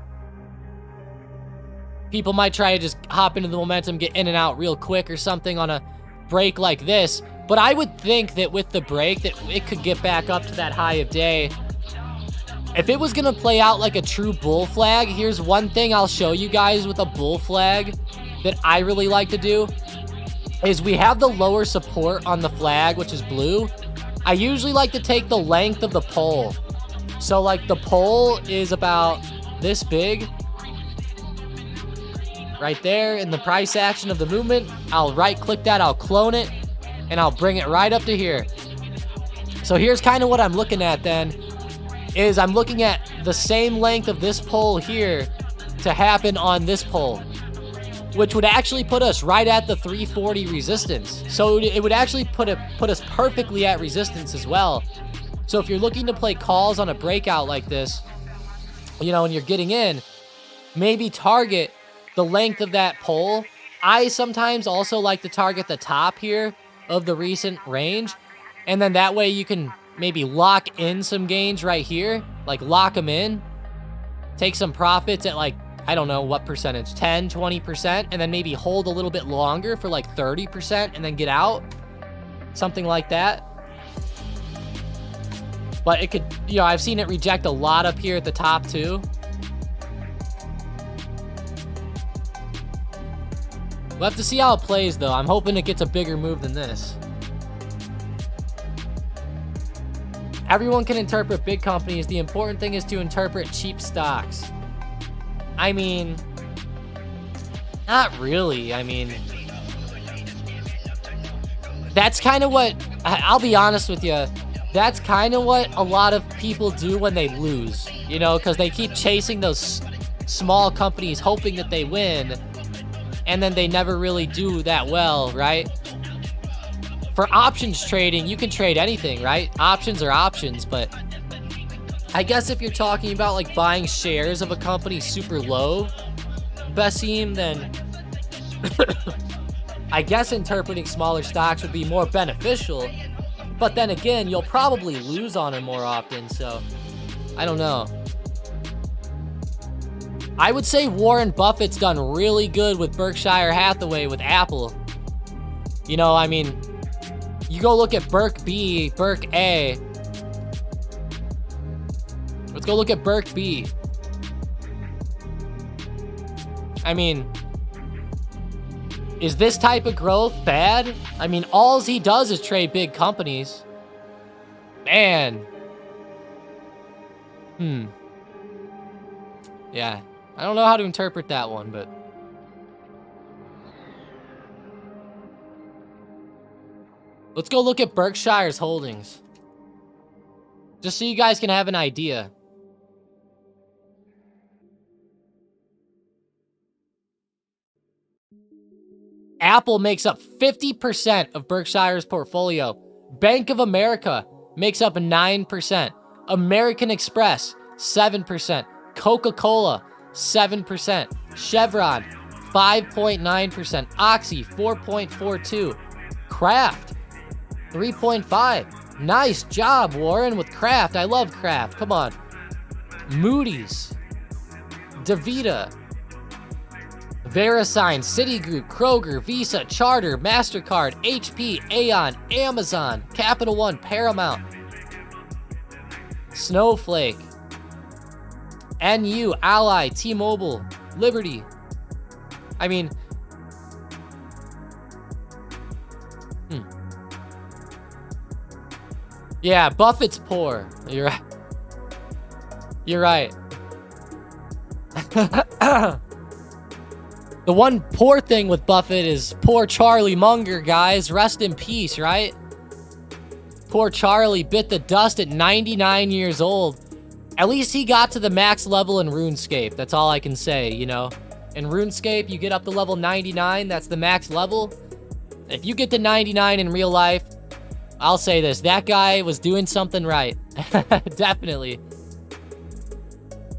people might try to just hop into the momentum, get in and out real quick or something on a break like this. But I would think that with the break that it could get back up to that high of day. If it was going to play out like a true bull flag, here's one thing I'll show you guys with a bull flag that I really like to do. Is we have the lower support on the flag, which is blue. I usually like to take the length of the pole. So like the pole is about this big. right there in the price action of the movement. I'll right click that, I'll clone it, and I'll bring it right up to here. So here's kind of what I'm looking at then, is I'm looking at the same length of this pole here to happen on this pole, which would actually put us right at the 340 resistance. So it would actually put us perfectly at resistance as well. So if you're looking to play calls on a breakout like this, you know, and you're getting in, maybe target the length of that pole. I sometimes also like to target the top here of the recent range, and then that way you can maybe lock in some gains right here, like lock them in, take some profits at like, I don't know what percentage, 10, 20%, and then maybe hold a little bit longer for like 30% and then get out, something like that. But it could, you know, I've seen it reject a lot up here at the top too. We'll have to see how it plays though. I'm hoping it gets a bigger move than this. Everyone can interpret big companies. The important thing is to interpret cheap stocks. I mean, not really. I mean, that's kind of what, I'll be honest with you, that's kind of what a lot of people do when they lose, you know, because they keep chasing those small companies hoping that they win, and then they never really do that well, right? For options trading, you can trade anything, right? Options are options, but I guess if you're talking about like buying shares of a company super low, Basim, then I guess interpreting smaller stocks would be more beneficial. But then again, you'll probably lose on it more often, so I don't know. I would say Warren Buffett's done really good with Berkshire Hathaway with Apple. You know, I mean, you go look at Berk B, Berk A. Let's go look at Berk B. I mean, is this type of growth bad? I mean, all he does is trade big companies. Man. Yeah. I don't know how to interpret that one, but let's go look at Berkshire's holdings. Just so you guys can have an idea. Apple makes up 50% of Berkshire's portfolio. Bank of America makes up 9%. American Express, 7%. Coca-Cola, 7%. Chevron, 5.9%. Oxy, 4.42%. Kraft, 3.5%. Nice job, Warren, with Kraft. I love Kraft. Come on. Moody's, DaVita, VeriSign, Citigroup, Kroger, Visa, Charter, MasterCard, HP, Aon, Amazon, Capital One, Paramount, Snowflake, NU, Ally, T-Mobile, Liberty. I mean, yeah, Buffett's poor. You're right. You're right. The one poor thing with Buffett is poor Charlie Munger, guys. Rest in peace, right? Poor Charlie bit the dust at 99 years old. At least he got to the max level in RuneScape. That's all I can say, you know? In RuneScape, you get up to level 99. That's the max level. If you get to 99 in real life, I'll say this. That guy was doing something right. Definitely.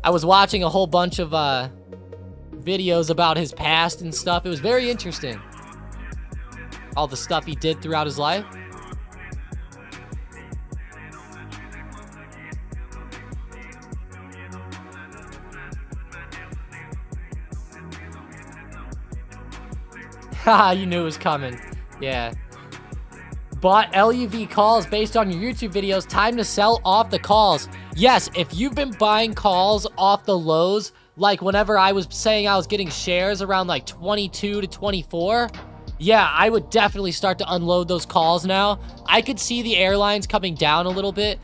I was watching a whole bunch of videos about his past and stuff. It was very interesting. All the stuff he did throughout his life. Haha, you knew it was coming. Yeah. Bought LUV calls based on your YouTube videos. Time to sell off the calls. Yes, if you've been buying calls off the lows, like whenever I was saying I was getting shares around like 22 to 24, yeah, I would definitely start to unload those calls now. I could see the airlines coming down a little bit.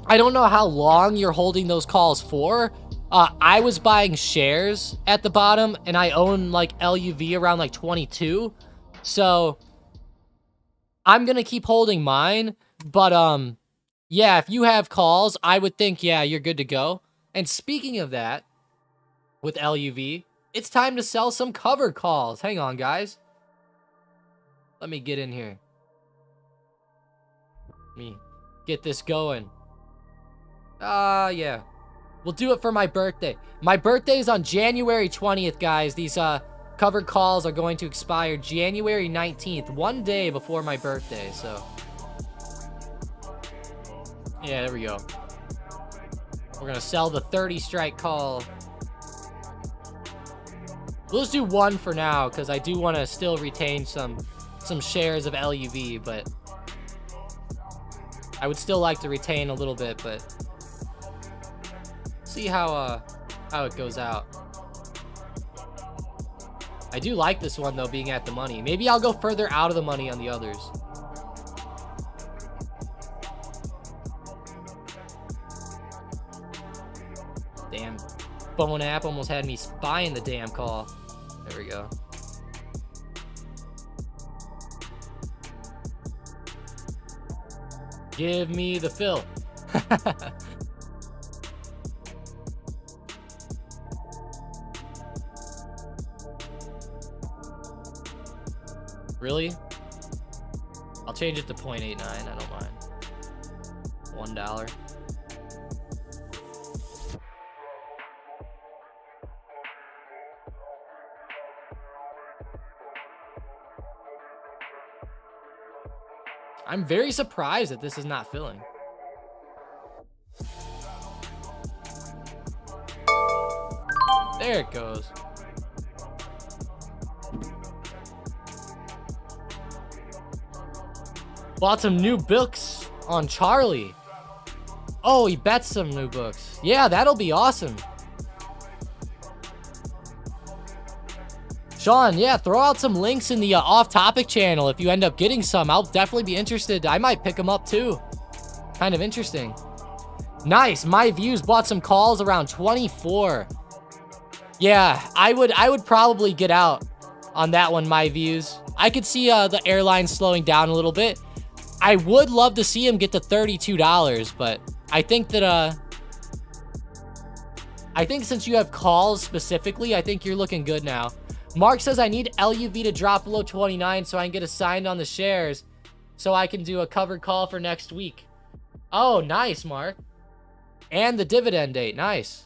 I don't know how long you're holding those calls for, I was buying shares at the bottom, and I own like LUV around like 22. So I'm gonna keep holding mine. But yeah, if you have calls, I would think, yeah, you're good to go. And speaking of that, with LUV, it's time to sell some covered calls. Hang on, guys. Let me get in here. Let me get this going. Yeah. We'll do it for my birthday. My birthday is on January 20th, guys. These covered calls are going to expire January 19th, one day before my birthday, so. Yeah, there we go. We're gonna sell the 30 strike call. We'll just do one for now, because I do want to still retain some shares of LUV, but I would still like to retain a little bit, but see how it goes out. I do like this one though, being at the money. Maybe I'll go further out of the money on the others. Damn, phone app almost had me spying the damn call. There we go. Give me the fill. Really? I'll change it to 0.89. I don't mind. $1. I'm very surprised that this is not filling. There it goes. Bought some new books on Charlie. Oh, he bet some new books. Yeah, that'll be awesome. Sean, yeah, throw out some links in the off-topic channel if you end up getting some. I'll definitely be interested. I might pick them up too. Kind of interesting. Nice. My views bought some calls around 24. Yeah, I would probably get out on that one, my views. I could see the airline slowing down a little bit. I would love to see him get to $32, but I think that I think since you have calls specifically, I think you're looking good now. Mark says I need LUV to drop below 29 so I can get assigned on the shares so I can do a covered call for next week. Oh, nice, Mark. And the dividend date. Nice.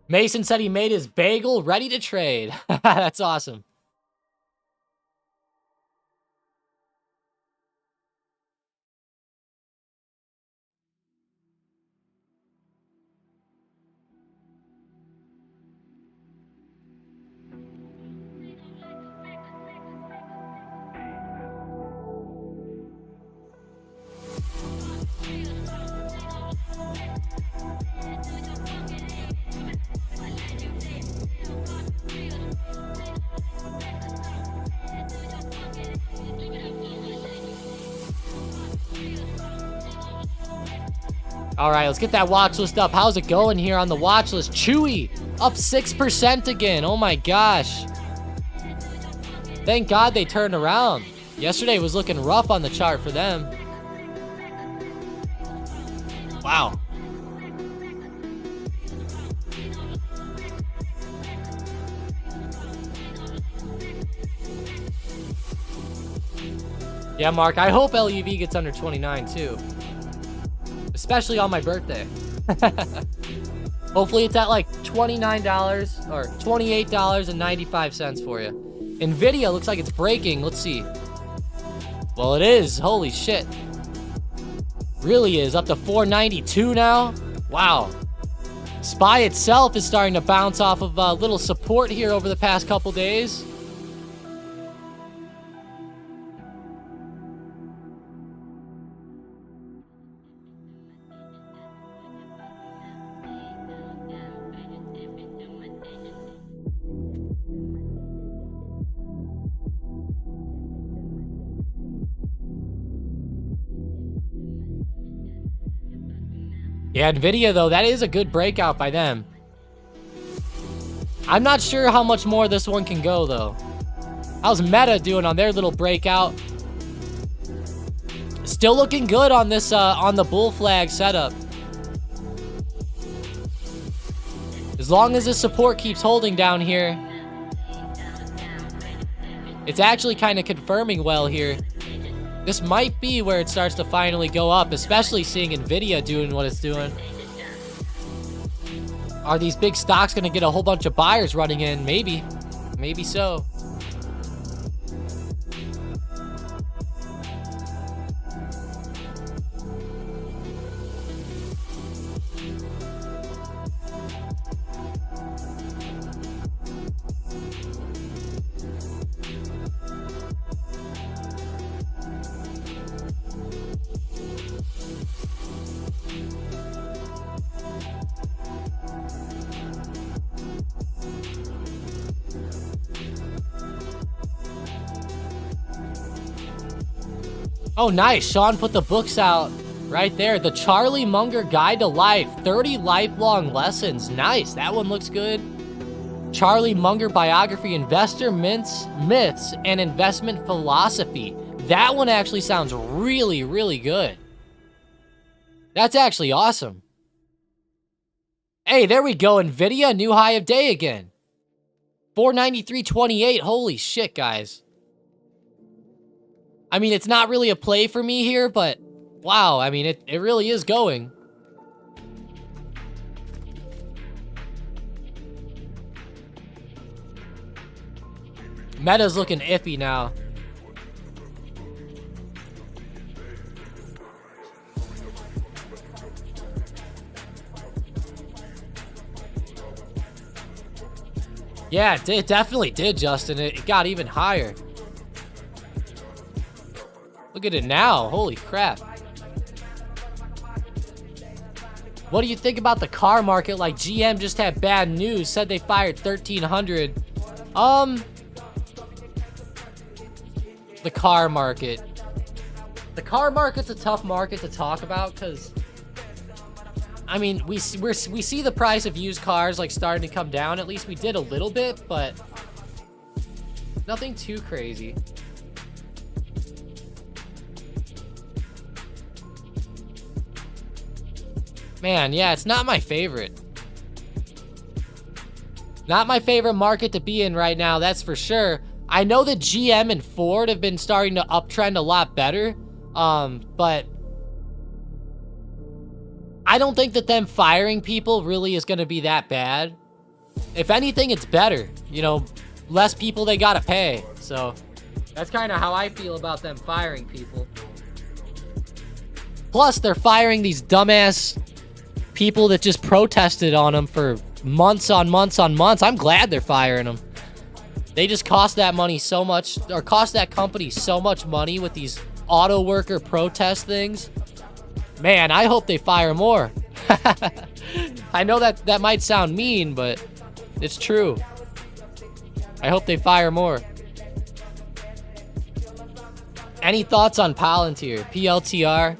Mason said he made his bagel ready to trade. That's awesome. All right, let's get that watch list up. How's it going here on the watch list? Chewy, up 6% again. Oh my gosh. Thank God they turned around. Yesterday was looking rough on the chart for them. Wow. Yeah, Mark, I hope LUV gets under 29 too. Especially on my birthday. Hopefully it's at like $29 or $28.95 for you. Nvidia looks like it's breaking. Let's see. Well, it is. Holy shit. Really is. Up to 492 now. Wow. SPY itself is starting to bounce off of a little support here over the past couple days. Yeah, Nvidia, though, that is a good breakout by them. I'm not sure how much more this one can go, though. How's Meta doing on their little breakout? Still looking good on this, on the bull flag setup. As long as the support keeps holding down here, it's actually kind of confirming well here. This might be where it starts to finally go up, especially seeing Nvidia doing what it's doing. Are these big stocks going to get a whole bunch of buyers running in? Maybe. Maybe so. Oh, nice. Sean put the books out right there. The Charlie Munger Guide to Life. 30 lifelong lessons. Nice. That one looks good. Charlie Munger Biography, Investor Myths, and Investment Philosophy. That one actually sounds really, really good. That's actually awesome. Hey, there we go. Nvidia, new high of day again. 493.28. Holy shit, guys. I mean, it's not really a play for me here, but wow, I mean, it really is going. Meta's looking iffy now. Yeah, it definitely did, Justin. It got even higher. Look at it now. Holy crap. What do you think about the car market? Like, GM just had bad news. Said they fired 1,300. The car market. The car market's a tough market to talk about because, I mean, we see the price of used cars like starting to come down. At least we did a little bit, but nothing too crazy. Man, yeah, it's not my favorite. Not my favorite market to be in right now, that's for sure. I know that GM and Ford have been starting to uptrend a lot better, but I don't think that them firing people really is going to be that bad. If anything, it's better. You know, less people they got to pay. So that's kind of how I feel about them firing people. Plus, they're firing these dumbass people that just protested on them for months on months on months. I'm glad they're firing them. They just cost that money so much, or cost that company so much money with these auto worker protest things. Man, I hope they fire more. I know that might sound mean, but it's true. I hope they fire more. Any thoughts on Palantir? PLTR?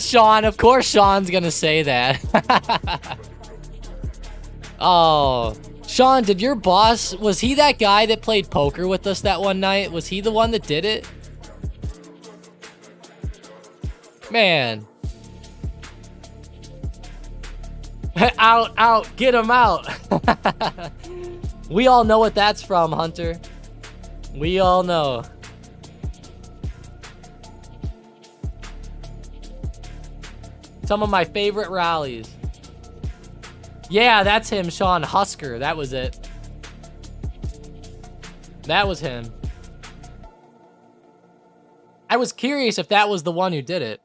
Sean, of course Sean's gonna say that. Oh, Sean, did your boss, was he that guy that played poker with us that one night? Was he the one that did it? Man. Out, get him out. We all know what that's from, Hunter. We all know. Some of my favorite rallies. Yeah, that's him, Sean Husker. That was it. That was him. I was curious if that was the one who did it.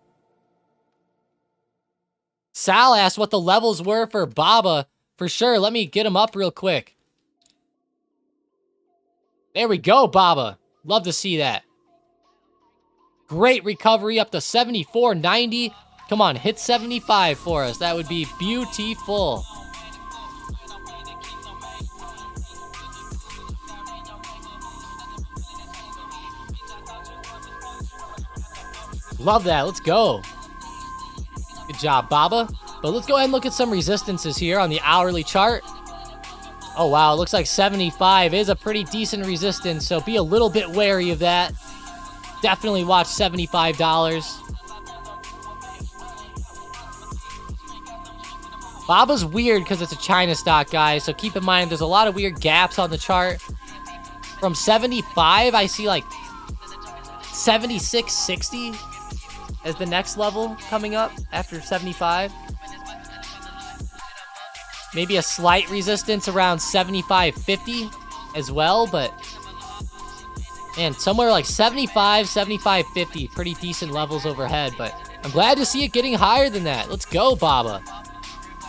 Sal asked what the levels were for Baba. For sure, let me get him up real quick. There we go, Baba. Love to see that. Great recovery up to 74.90. Come on, hit 75 for us. That would be beautiful. Love that. Let's go. Good job, Baba. But let's go ahead and look at some resistances here on the hourly chart. Oh, wow. It looks like 75 is a pretty decent resistance, so be a little bit wary of that. Definitely watch $75. Baba's weird because it's a China stock, guys, so keep in mind there's a lot of weird gaps on the chart. From 75, I see like 76.60 as the next level coming up after 75. Maybe a slight resistance around 75.50 as well, but man, somewhere like 75, 75.50, pretty decent levels overhead, but I'm glad to see it getting higher than that. Let's go, Baba.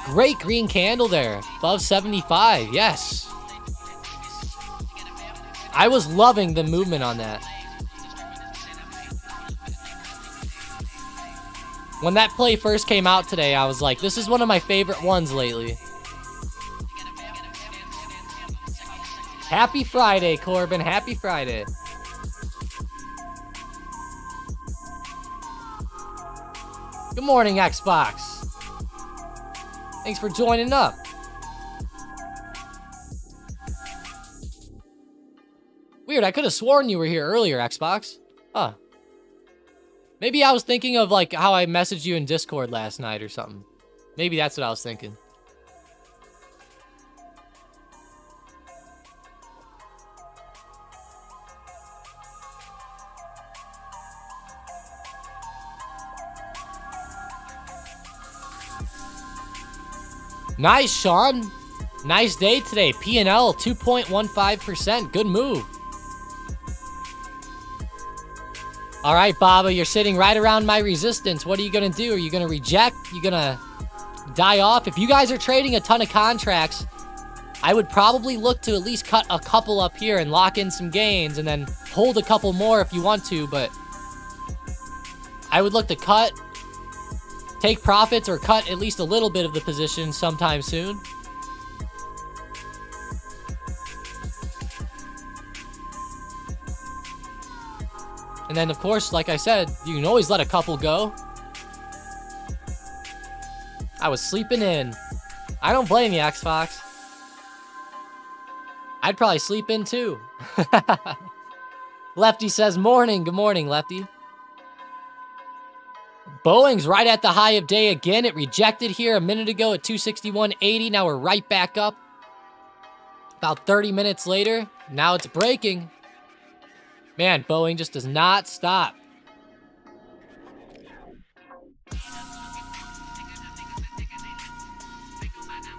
Great green candle there, above 75, yes. I was loving the movement on that. When that play first came out today, I was like, this is one of my favorite ones lately. Happy Friday, Corbin. Happy Friday. Good morning, Xbox. Thanks for joining up. Weird, I could have sworn you were here earlier, Xbox. Huh. Maybe I was thinking of like how I messaged you in Discord last night or something. Maybe that's what I was thinking. Nice, Sean. Nice day today. P&L 2.15%. Good move. All right, Baba, you're sitting right around my resistance. What are you going to do? Are you going to reject? You going to die off? If you guys are trading a ton of contracts, I would probably look to at least cut a couple up here and lock in some gains and then hold a couple more if you want to, but I would look to cut, take profits, or cut at least a little bit of the position sometime soon. And then, of course, like I said, you can always let a couple go. I was sleeping in. I don't blame you, Xbox. I'd probably sleep in too. Lefty says morning. Good morning, Lefty. Boeing's right at the high of day again. It rejected here a minute ago at 261.80. Now we're right back up. About 30 minutes later, now it's breaking. Man, Boeing just does not stop.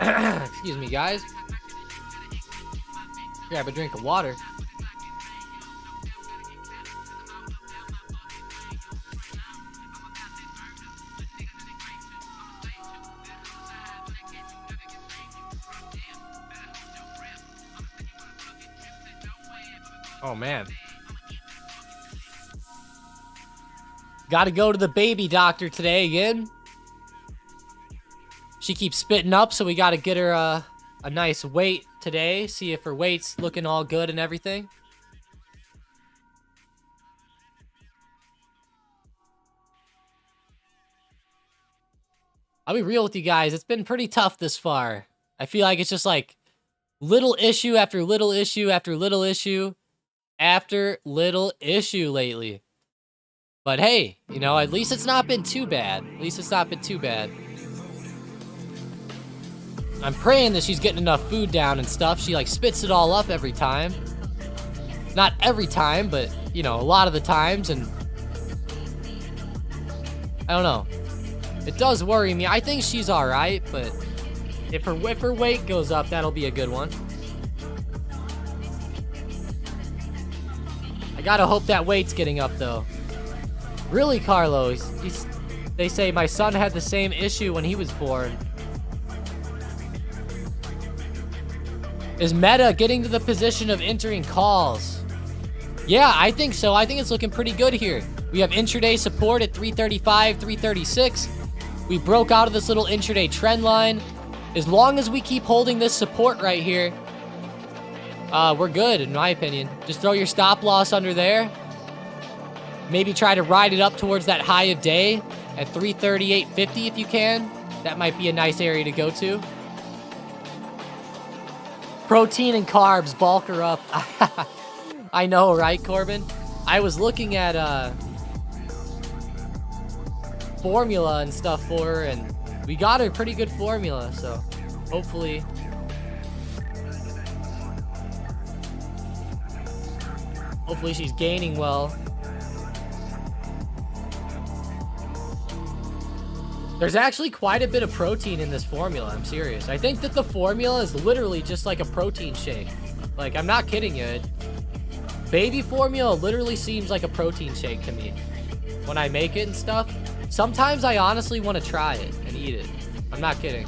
Excuse me, guys. Grab a drink of water. Oh, man. Got to go to the baby doctor today again. She keeps spitting up, so we got to get her a nice weight today. See if her weight's looking all good and everything. I'll be real with you guys. It's been pretty tough this far. I feel like it's just like little issue after little issue after little issue after little issue lately. But hey, you know, at least it's not been too bad. At least it's not been too bad. I'm praying that she's getting enough food down and stuff. She like spits it all up every time. Not every time, but you know, a lot of the times. And I don't know. It does worry me. I think she's all right, but if her weight goes up, that'll be a good one. I gotta hope that weight's getting up though. Really, Carlo? They say my son had the same issue when he was born. Is Meta getting to the position of entering calls? Yeah, I think so. I think it's looking pretty good here. We have intraday support at 335, 336. We broke out of this little intraday trend line. As long as we keep holding this support right here, we're good, in my opinion. Just throw your stop loss under there. Maybe try to ride it up towards that high of day at 338.50 if you can. That might be a nice area to go to. Protein and carbs, bulk her up. I know, right, Corbin? I was looking at formula and stuff for her, and we got her a pretty good formula, so hopefully... Hopefully she's gaining well. There's actually quite a bit of protein in this formula, I'm serious. I think that the formula is literally just like a protein shake. Like, I'm not kidding you. Baby formula literally seems like a protein shake to me. When I make it and stuff, sometimes I honestly want to try it and eat it. I'm not kidding.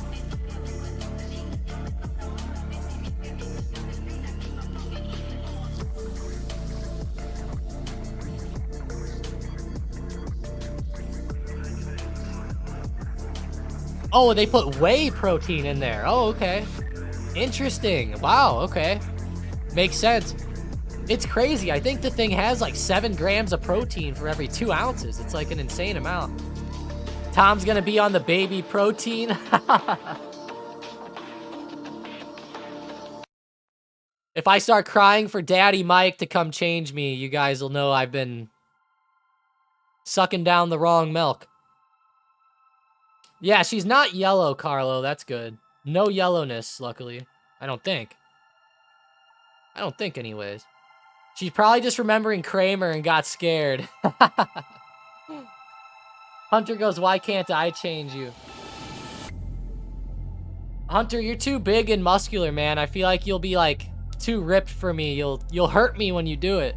Oh, they put whey protein in there. Oh, okay. Interesting. Wow, okay. Makes sense. It's crazy. I think the thing has like 7 grams of protein for every 2 ounces. It's like an insane amount. Tom's gonna be on the baby protein. If I start crying for Daddy Mike to come change me, you guys will know I've been sucking down the wrong milk. Yeah, she's not yellow, Carlo. That's good. No yellowness, luckily. I don't think. Anyways. She's probably just remembering Kramer and got scared. Hunter goes, why can't I change you? Hunter, you're too big and muscular, man. I feel like you'll be, like, too ripped for me. You'll hurt me when you do it.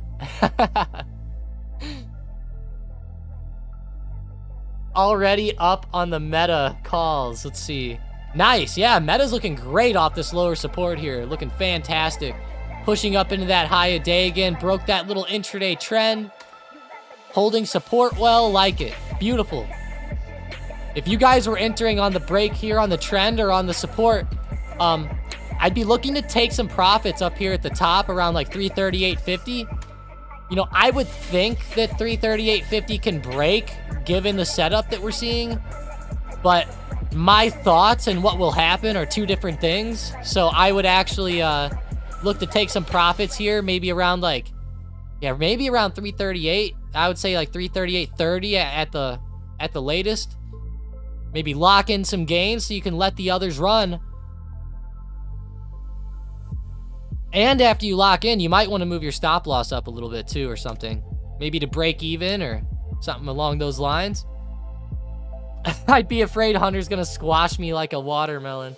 Already up on the meta calls. Let's see. Nice. Yeah, meta's looking great off this lower support here. Looking fantastic. Pushing up into that high a day again. Broke that little intraday trend. Holding support well. Like it. Beautiful. If you guys were entering on the break here on the trend or on the support, I'd be looking to take some profits up here at the top around like 338.50. You know, I would think that 338.50 can break given the setup that we're seeing, but my thoughts and what will happen are two different things. So I would actually look to take some profits here, maybe around like, yeah, maybe around 338. I would say like 338.30 at the latest. Maybe lock in some gains so you can let the others run. And after you lock in, you might want to move your stop loss up a little bit too or something. Maybe to break even or something along those lines. I'd be afraid Hunter's gonna squash me like a watermelon.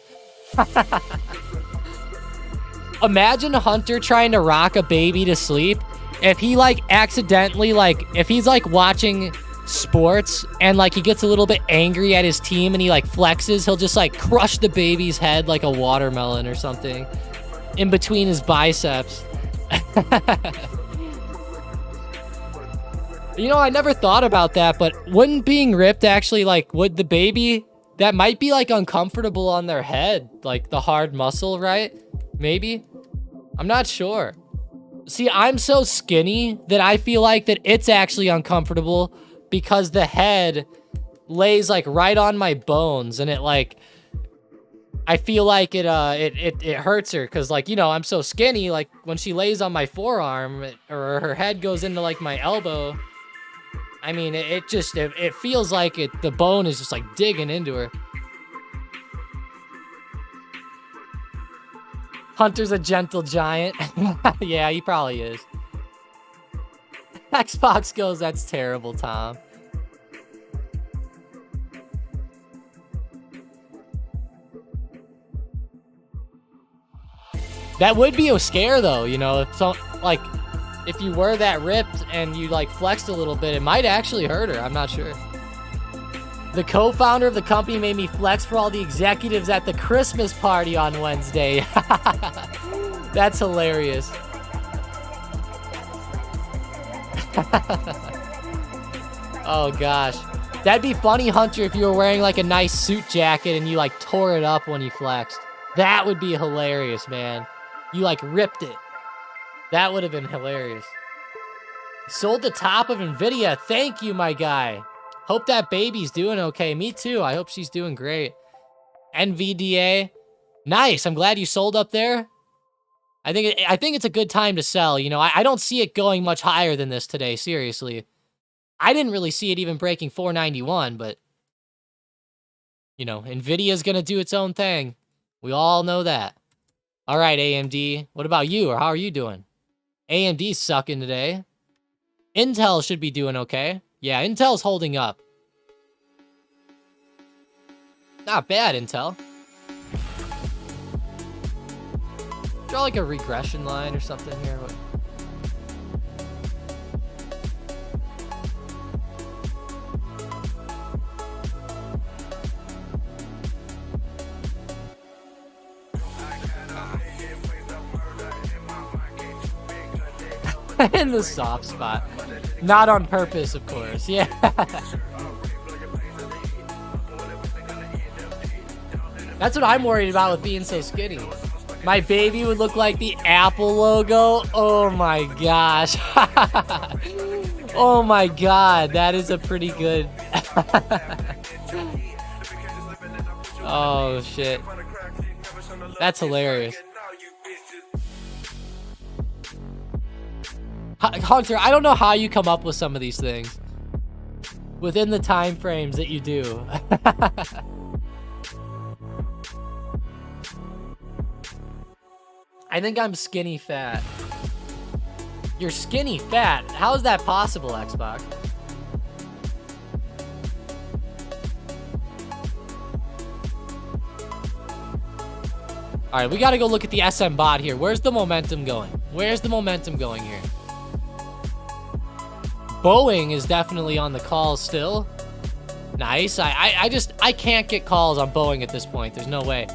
Imagine Hunter trying to rock a baby to sleep. If he like accidentally, like if he's like watching sports and like he gets a little bit angry at his team and he like flexes, he'll just like crush the baby's head like a watermelon or something in between his biceps. You know, I never thought about that, but wouldn't being ripped actually, like, would the baby, that might be, like, uncomfortable on their head, like, the hard muscle, right? Maybe? I'm not sure. See, I'm so skinny that I feel like that it's actually uncomfortable because the head lays, like, right on my bones, and it, like, I feel like it hurts her because, like, you know, I'm so skinny, like, when she lays on my forearm, or her head goes into, like, my elbow, I mean, it feels like the bone is just like digging into her. Hunter's a gentle giant. Yeah, he probably is. Xbox goes, that's terrible, Tom. That would be a scare though, you know, if so, like, if you were that ripped and you like flexed a little bit, it might actually hurt her. I'm not sure. The co-founder of the company made me flex for all the executives at the Christmas party on Wednesday. That's hilarious. Oh gosh. That'd be funny, Hunter, if you were wearing like a nice suit jacket and you like tore it up when you flexed. That would be hilarious, man. You like ripped it. That would have been hilarious. Sold the top of NVIDIA. Thank you, my guy. Hope that baby's doing okay. Me too. I hope she's doing great. NVDA. Nice. I'm glad you sold up there. I think it's a good time to sell. You know, I don't see it going much higher than this today. Seriously. I didn't really see it even breaking 491, but you know, NVIDIA's going to do its own thing. We all know that. All right, AMD. What about you, or how are you doing? AMD's sucking today. Intel should be doing okay. Yeah, Intel's holding up. Not bad, Intel. Draw like a regression line or something here. In the soft spot. Not on purpose, of course. Yeah. That's what I'm worried about with being so skinny. My baby would look like the Apple logo. Oh my gosh. Oh my god. That is a pretty good... Oh shit. That's hilarious. Hunter, I don't know how you come up with some of these things within the time frames that you do. I think I'm skinny fat. You're skinny fat? How is that possible, Xbox? All right, we got to go look at the SM bot here. Where's the momentum going? Where's the momentum going here? Boeing is definitely on the call still. Nice. I can't get calls on Boeing at this point. There's no way.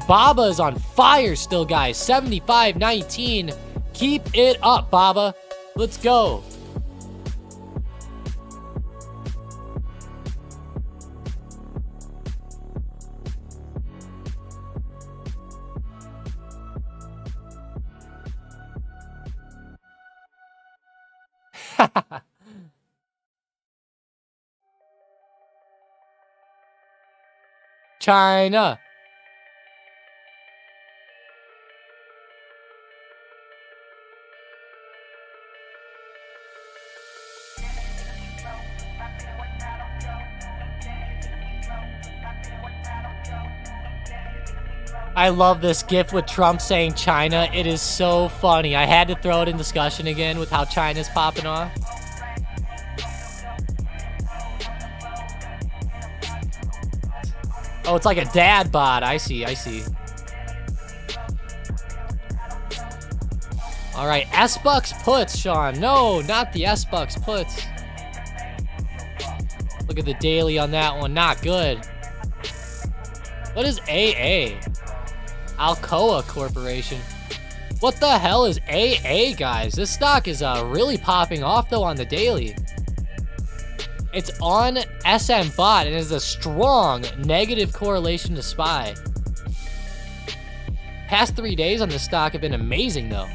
Baba is on fire still, guys. 75.19. Keep it up, Baba. Let's go. China. I love this GIF with Trump saying China. It is so funny. I had to throw it in discussion again with how China's popping off. Oh, it's like a dad bod. I see. All right, S-Bucks puts, Sean. No, not the S-Bucks puts. Look at the daily on that one. Not good. What is AA? Alcoa Corporation. What the hell is AA, guys? This stock is really popping off, though, on the daily. It's on SM bot and is a strong negative correlation to SPY. Past 3 days on this stock have been amazing, though.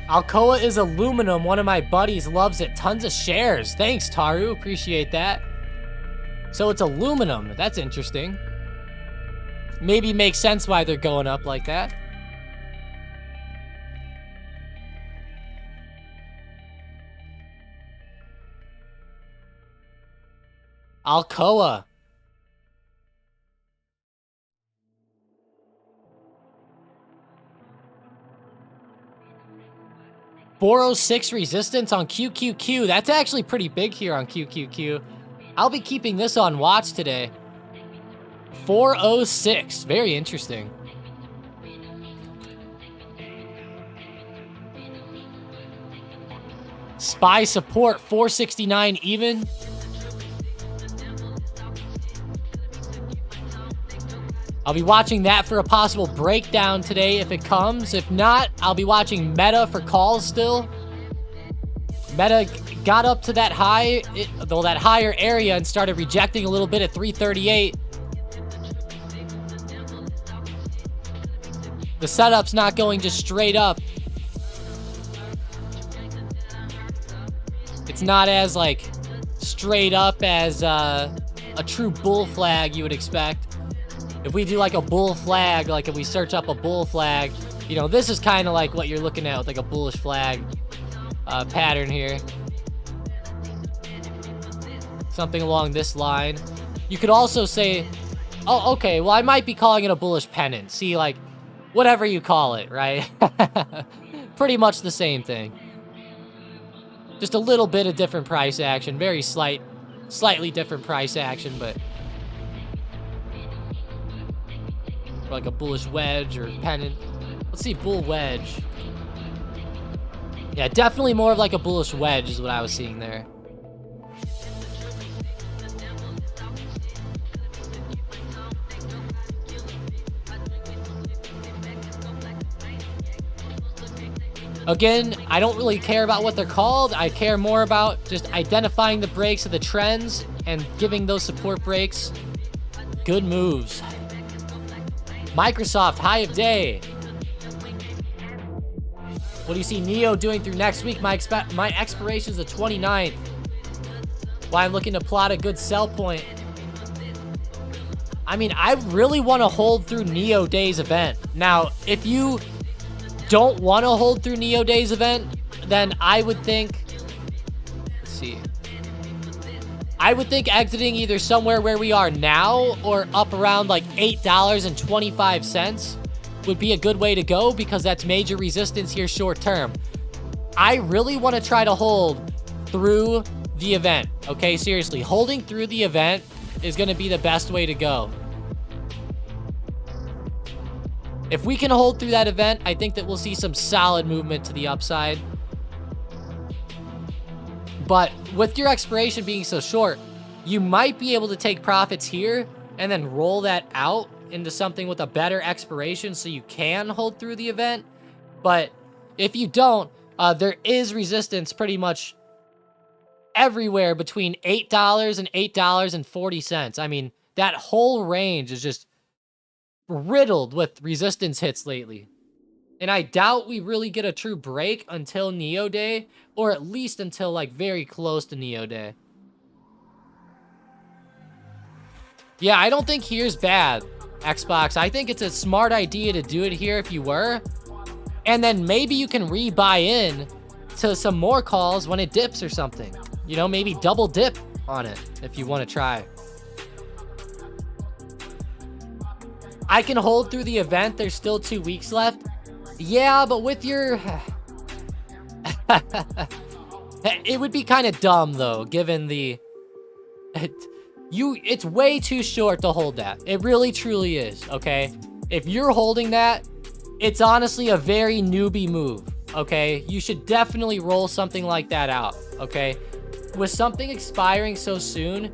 Alcoa is aluminum. One of my buddies loves it. Tons of shares. Thanks, Taru. Appreciate that. So it's aluminum. That's interesting. Maybe makes sense why they're going up like that. Alcoa. 406 resistance on QQQ. That's actually pretty big here on QQQ. I'll be keeping this on watch today. 406. Very interesting. SPY support 469 even. I'll be watching that for a possible breakdown today if it comes. If not, I'll be watching Meta for calls still. Meta got up to that high, though that higher area, and started rejecting a little bit at 338. The setup's not going just straight up. It's not as like straight up as a true bull flag you would expect. If we do like a bull flag, like if we search up a bull flag, you know, this is kind of like what you're looking at with like a bullish flag pattern here. Something along this line. You could also say, oh, okay, well, I might be calling it a bullish pennant. See, like, whatever you call it, right? Pretty much the same thing. Just a little bit of different price action. Very slightly different price action, but like a bullish wedge or pennant. Let's see, bull wedge. Yeah, definitely more of like a bullish wedge is what I was seeing there. Again, I don't really care about what they're called. I care more about just identifying the breaks of the trends and giving those support breaks good moves. Microsoft, high of day. What do you see Neo doing through next week? My expiration is the 29th. Why I'm looking to plot a good sell point. I mean, I really want to hold through Neo Day's event. Now, if you don't want to hold through Neo Day's event, then I would think, let's see. I would think exiting either somewhere where we are now or up around like $8.25 would be a good way to go because that's major resistance here short term. I really want to try to hold through the event. Okay, seriously, holding through the event is going to be the best way to go. If we can hold through that event, I think that we'll see some solid movement to the upside. But with your expiration being so short, you might be able to take profits here and then roll that out into something with a better expiration so you can hold through the event. But if you don't, there is resistance pretty much everywhere between $8 and $8.40. I mean, that whole range is just riddled with resistance hits lately. And I doubt we really get a true break until Neo Day, or at least until like very close to Neo Day. Yeah, I don't think here's bad, Xbox. I think it's a smart idea to do it here if you were. And then maybe you can rebuy in to some more calls when it dips or something. You know, maybe double dip on it if you want to try. I can hold through the event. There's still 2 weeks left. Yeah, but with your... It would be kind of dumb, though, given the... It's way too short to hold that. It really, truly is, okay? If you're holding that, it's honestly a very newbie move, okay? You should definitely roll something like that out, okay? With something expiring so soon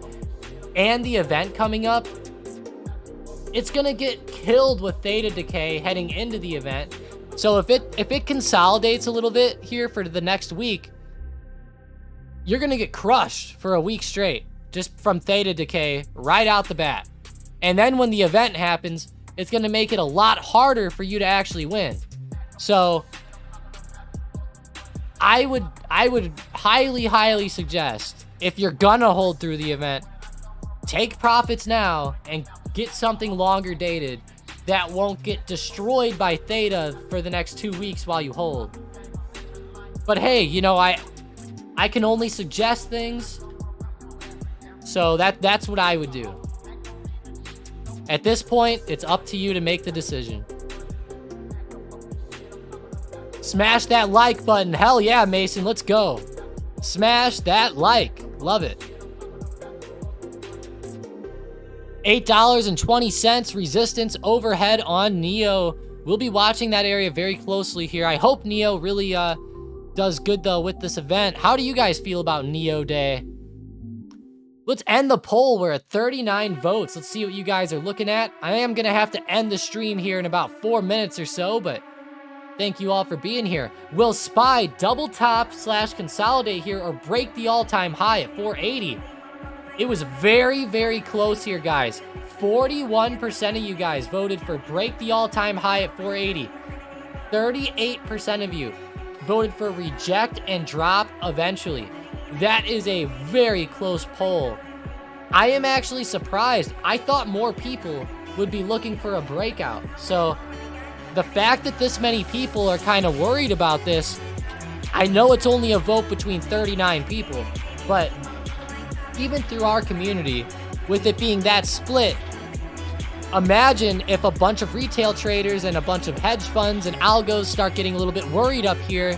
and the event coming up, it's gonna get killed with theta decay heading into the event. So if it consolidates a little bit here for the next week, you're gonna get crushed for a week straight just from theta decay right out the bat. And then when the event happens, it's gonna make it a lot harder for you to actually win. So I would highly suggest, if you're gonna hold through the event, take profits now and get something longer dated that won't get destroyed by theta for the next 2 weeks while you hold. But hey, you know, I can only suggest things, so that's what I would do. At this point, it's up to you to make the decision. Smash that like button. Hell yeah, Mason. Let's go. Smash that like. Love it. $8.20 resistance overhead on Neo. We'll be watching that area very closely here. I hope Neo really does good, though, with this event. How do you guys feel about Neo Day? Let's end the poll. We're at 39 votes. Let's see what you guys are looking at. I am going to have to end the stream here in about 4 minutes or so, but thank you all for being here. Will SPY double top / consolidate here or break the all-time high at 480? It was very, very close here, guys. 41% of you guys voted for break the all-time high at 480. 38% of you voted for reject and drop eventually. That is a very close poll. I am actually surprised. I thought more people would be looking for a breakout. So the fact that this many people are kind of worried about this, I know it's only a vote between 39 people, but even through our community, with it being that split, imagine if a bunch of retail traders and a bunch of hedge funds and algos start getting a little bit worried up here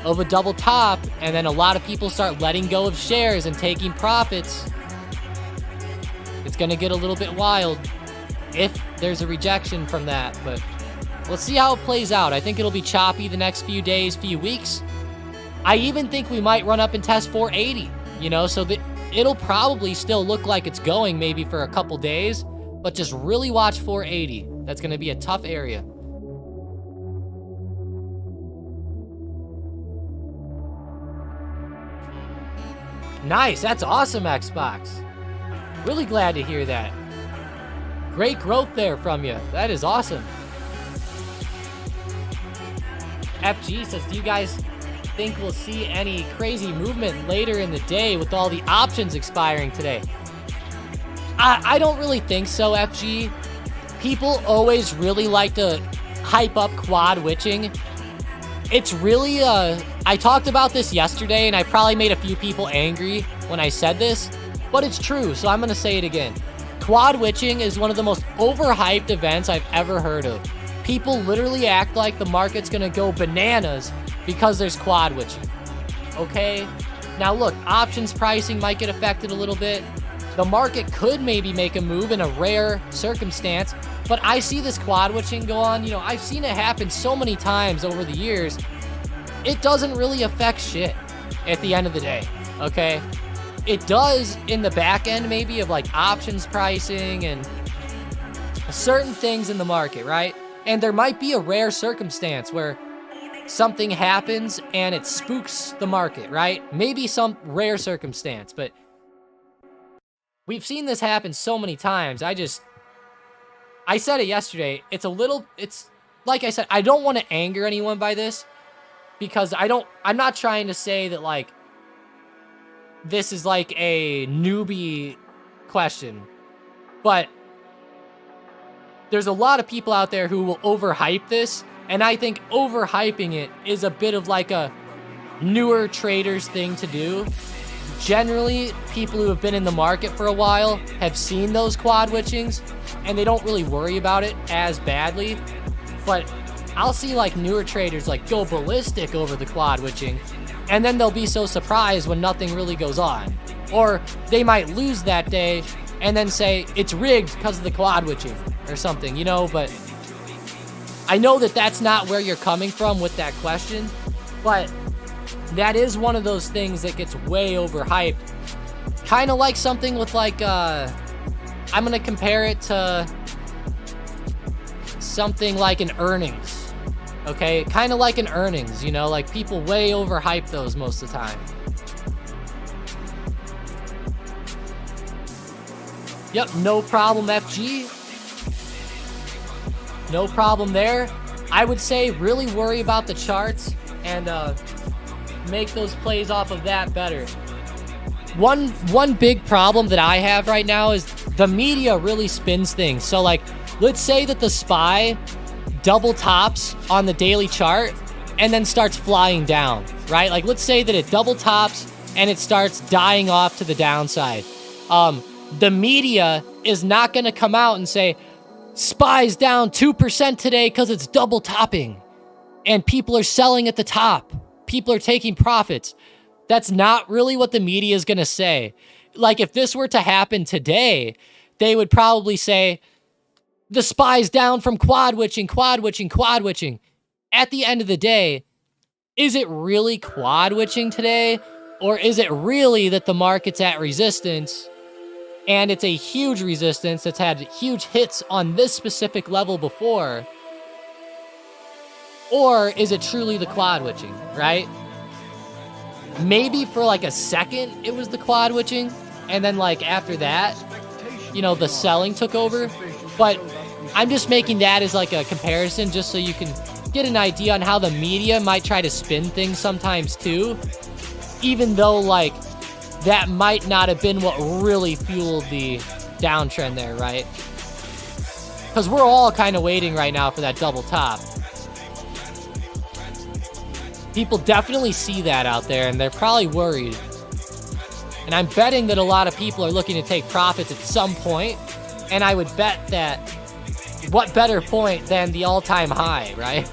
of a double top, and then a lot of people start letting go of shares and taking profits. It's going to get a little bit wild if there's a rejection from that, but let's see how it plays out. I think it'll be choppy the next few days, few weeks. I even think we might run up and test 480, you know, so that it'll probably still look like it's going maybe for a couple days, but just really watch 480. That's going to be a tough area. Nice. That's awesome, Xbox. Really glad to hear that. Great growth there from you. That is awesome. FG says, do you guys think we'll see any crazy movement later in the day with all the options expiring today? I don't really think so, FG. People always really like to hype up quad witching. It's really, I talked about this yesterday, and I probably made a few people angry when I said this, but it's true, so I'm going to say it again. Quad witching is one of the most overhyped events I've ever heard of. People literally act like the market's going to go bananas because there's quad witching. Okay? Now look, options pricing might get affected a little bit. The market could maybe make a move in a rare circumstance, but I see this quad witching go on. You know, I've seen it happen so many times over the years. It doesn't really affect shit at the end of the day, okay? It does in the back end maybe of like options pricing and certain things in the market, right? And there might be a rare circumstance where something happens and it spooks the market, right? Maybe some rare circumstance, but we've seen this happen so many times. I said it yesterday. It's like I said, I don't want to anger anyone by this because I'm not trying to say that like this is like a newbie question, but there's a lot of people out there who will overhype this, and I think overhyping it is a bit of like a newer traders thing to do. Generally, people who have been in the market for a while have seen those quad witchings, and they don't really worry about it as badly. But I'll see like newer traders like go ballistic over the quad witching, and then they'll be so surprised when nothing really goes on. Or they might lose that day and then say it's rigged because of the quad witching or something, you know, but I know that that's not where you're coming from with that question, but that is one of those things that gets way overhyped. Kind of like something with like, I'm going to compare it to something like an earnings, okay? Kind of like an earnings, you know, like people way overhype those most of the time. Yep, no problem, FG. No problem there. I would say really worry about the charts and make those plays off of that better. One big problem that I have right now is the media really spins things. So like, let's say that the SPY double tops on the daily chart and then starts flying down, right? Like let's say that it double tops and it starts dying off to the downside. The media is not going to come out and say, SPY's down 2% today because it's double topping. and people are selling at the top. People are taking profits. That's not really what the media is going to say. Like, if this were to happen today, they would probably say, the SPY's down from quad witching. At the end of the day, is it really quad witching today? Or is it really that the market's at resistance, and it's a huge resistance that's had huge hits on this specific level before? Or is it truly the quad witching, right? Maybe for like a second it was the quad witching, and then like after that, you know, the selling took over. But I'm just making that as like a comparison just so you can get an idea on how the media might try to spin things sometimes too, even though like that might not have been what really fueled the downtrend there, right? Because we're all kind of waiting right now for that double top. People definitely see that out there, and they're probably worried. And I'm betting that a lot of people are looking to take profits at some point, and I would bet that what better point than the all-time high, right?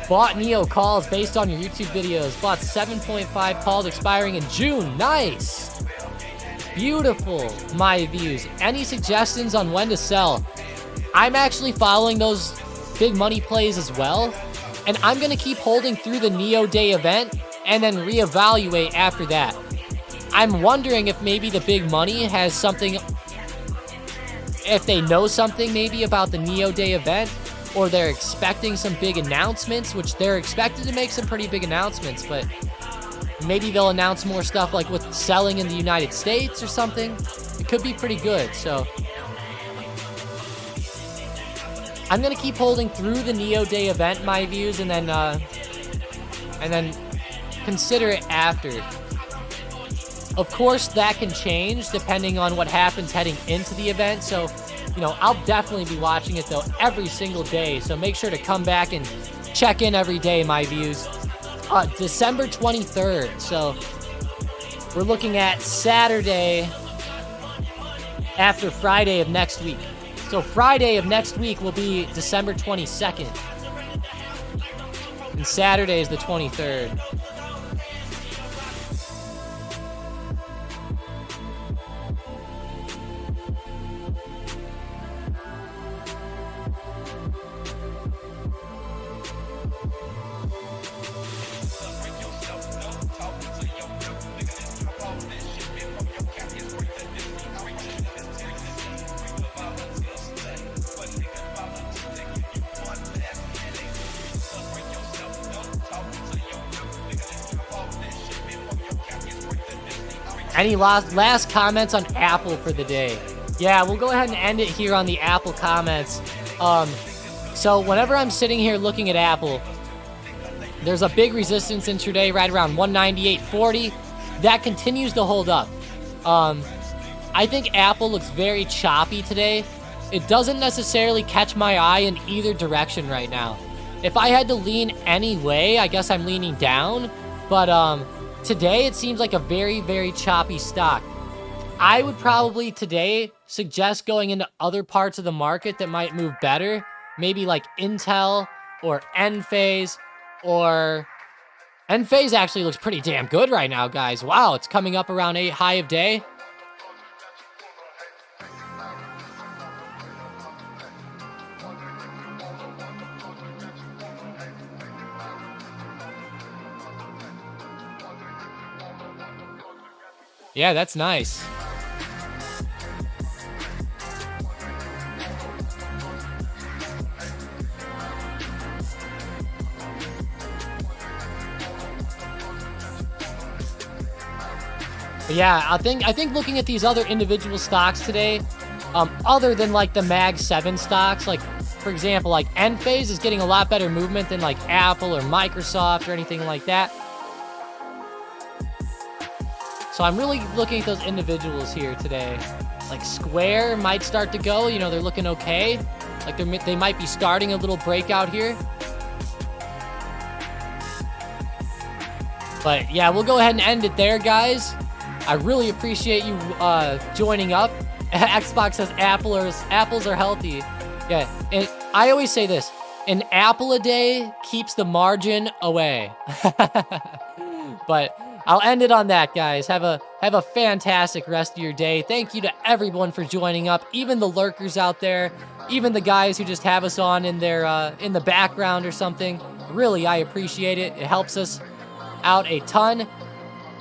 Bought Neo calls based on your YouTube videos. Bought 7.5 calls expiring in June. Nice. Beautiful, my views. Any suggestions on when to sell? I'm actually following those big money plays as well, and I'm going to keep holding through the Neo Day event and then reevaluate after that. I'm wondering if maybe the big money has something, if they know something maybe about the Neo Day event, or they're expecting some big announcements, which they're expected to make some pretty big announcements, but maybe they'll announce more stuff like with selling in the United States or something. It could be pretty good, so I'm going to keep holding through the Neo Day event, my views, and then consider it after. Of course, that can change depending on what happens heading into the event. So, you know, I'll definitely be watching it, though, every single day. So make sure to come back and check in every day, my views. December 23rd. So we're looking at Saturday after Friday of next week. So Friday of next week will be December 22nd. And Saturday is the 23rd. Any last comments on Apple for the day? Yeah, we'll go ahead and end it here on the Apple comments. So whenever I'm sitting here looking at Apple, there's a big resistance intraday right around 198.40. That continues to hold up. I think Apple looks very choppy today. It doesn't necessarily catch my eye in either direction right now. If I had to lean any way, I guess I'm leaning down. But today, it seems like a very, very choppy stock. I would probably today suggest going into other parts of the market that might move better. Maybe like Intel or Enphase, or Enphase actually looks pretty damn good right now, guys. Wow, it's coming up around a high of day. Yeah, that's nice. But yeah, I think looking at these other individual stocks today, other than like the Mag 7 stocks, like for example, like Enphase is getting a lot better movement than like Apple or Microsoft or anything like that. So I'm really looking at those individuals here today. Like Square might start to go, you know, they're looking okay. Like they might be starting a little breakout here. But yeah, we'll go ahead and end it there, guys. I really appreciate you joining up. Xbox says apples are healthy. Yeah, and I always say this, an apple a day keeps the margin away. But I'll end it on that, guys. Have a fantastic rest of your day. Thank you to everyone for joining up, even the lurkers out there, even the guys who just have us on in their in the background or something. Really, I appreciate it. It helps us out a ton.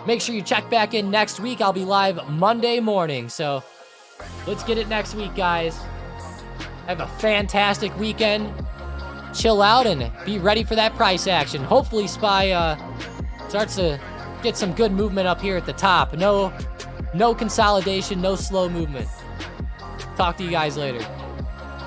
Make sure you check back in next week. I'll be live Monday morning. So let's get it next week, guys. Have a fantastic weekend. Chill out and be ready for that price action. Hopefully SPY starts to get some good movement up here at the top. No consolidation, no slow movement. Talk to you guys later.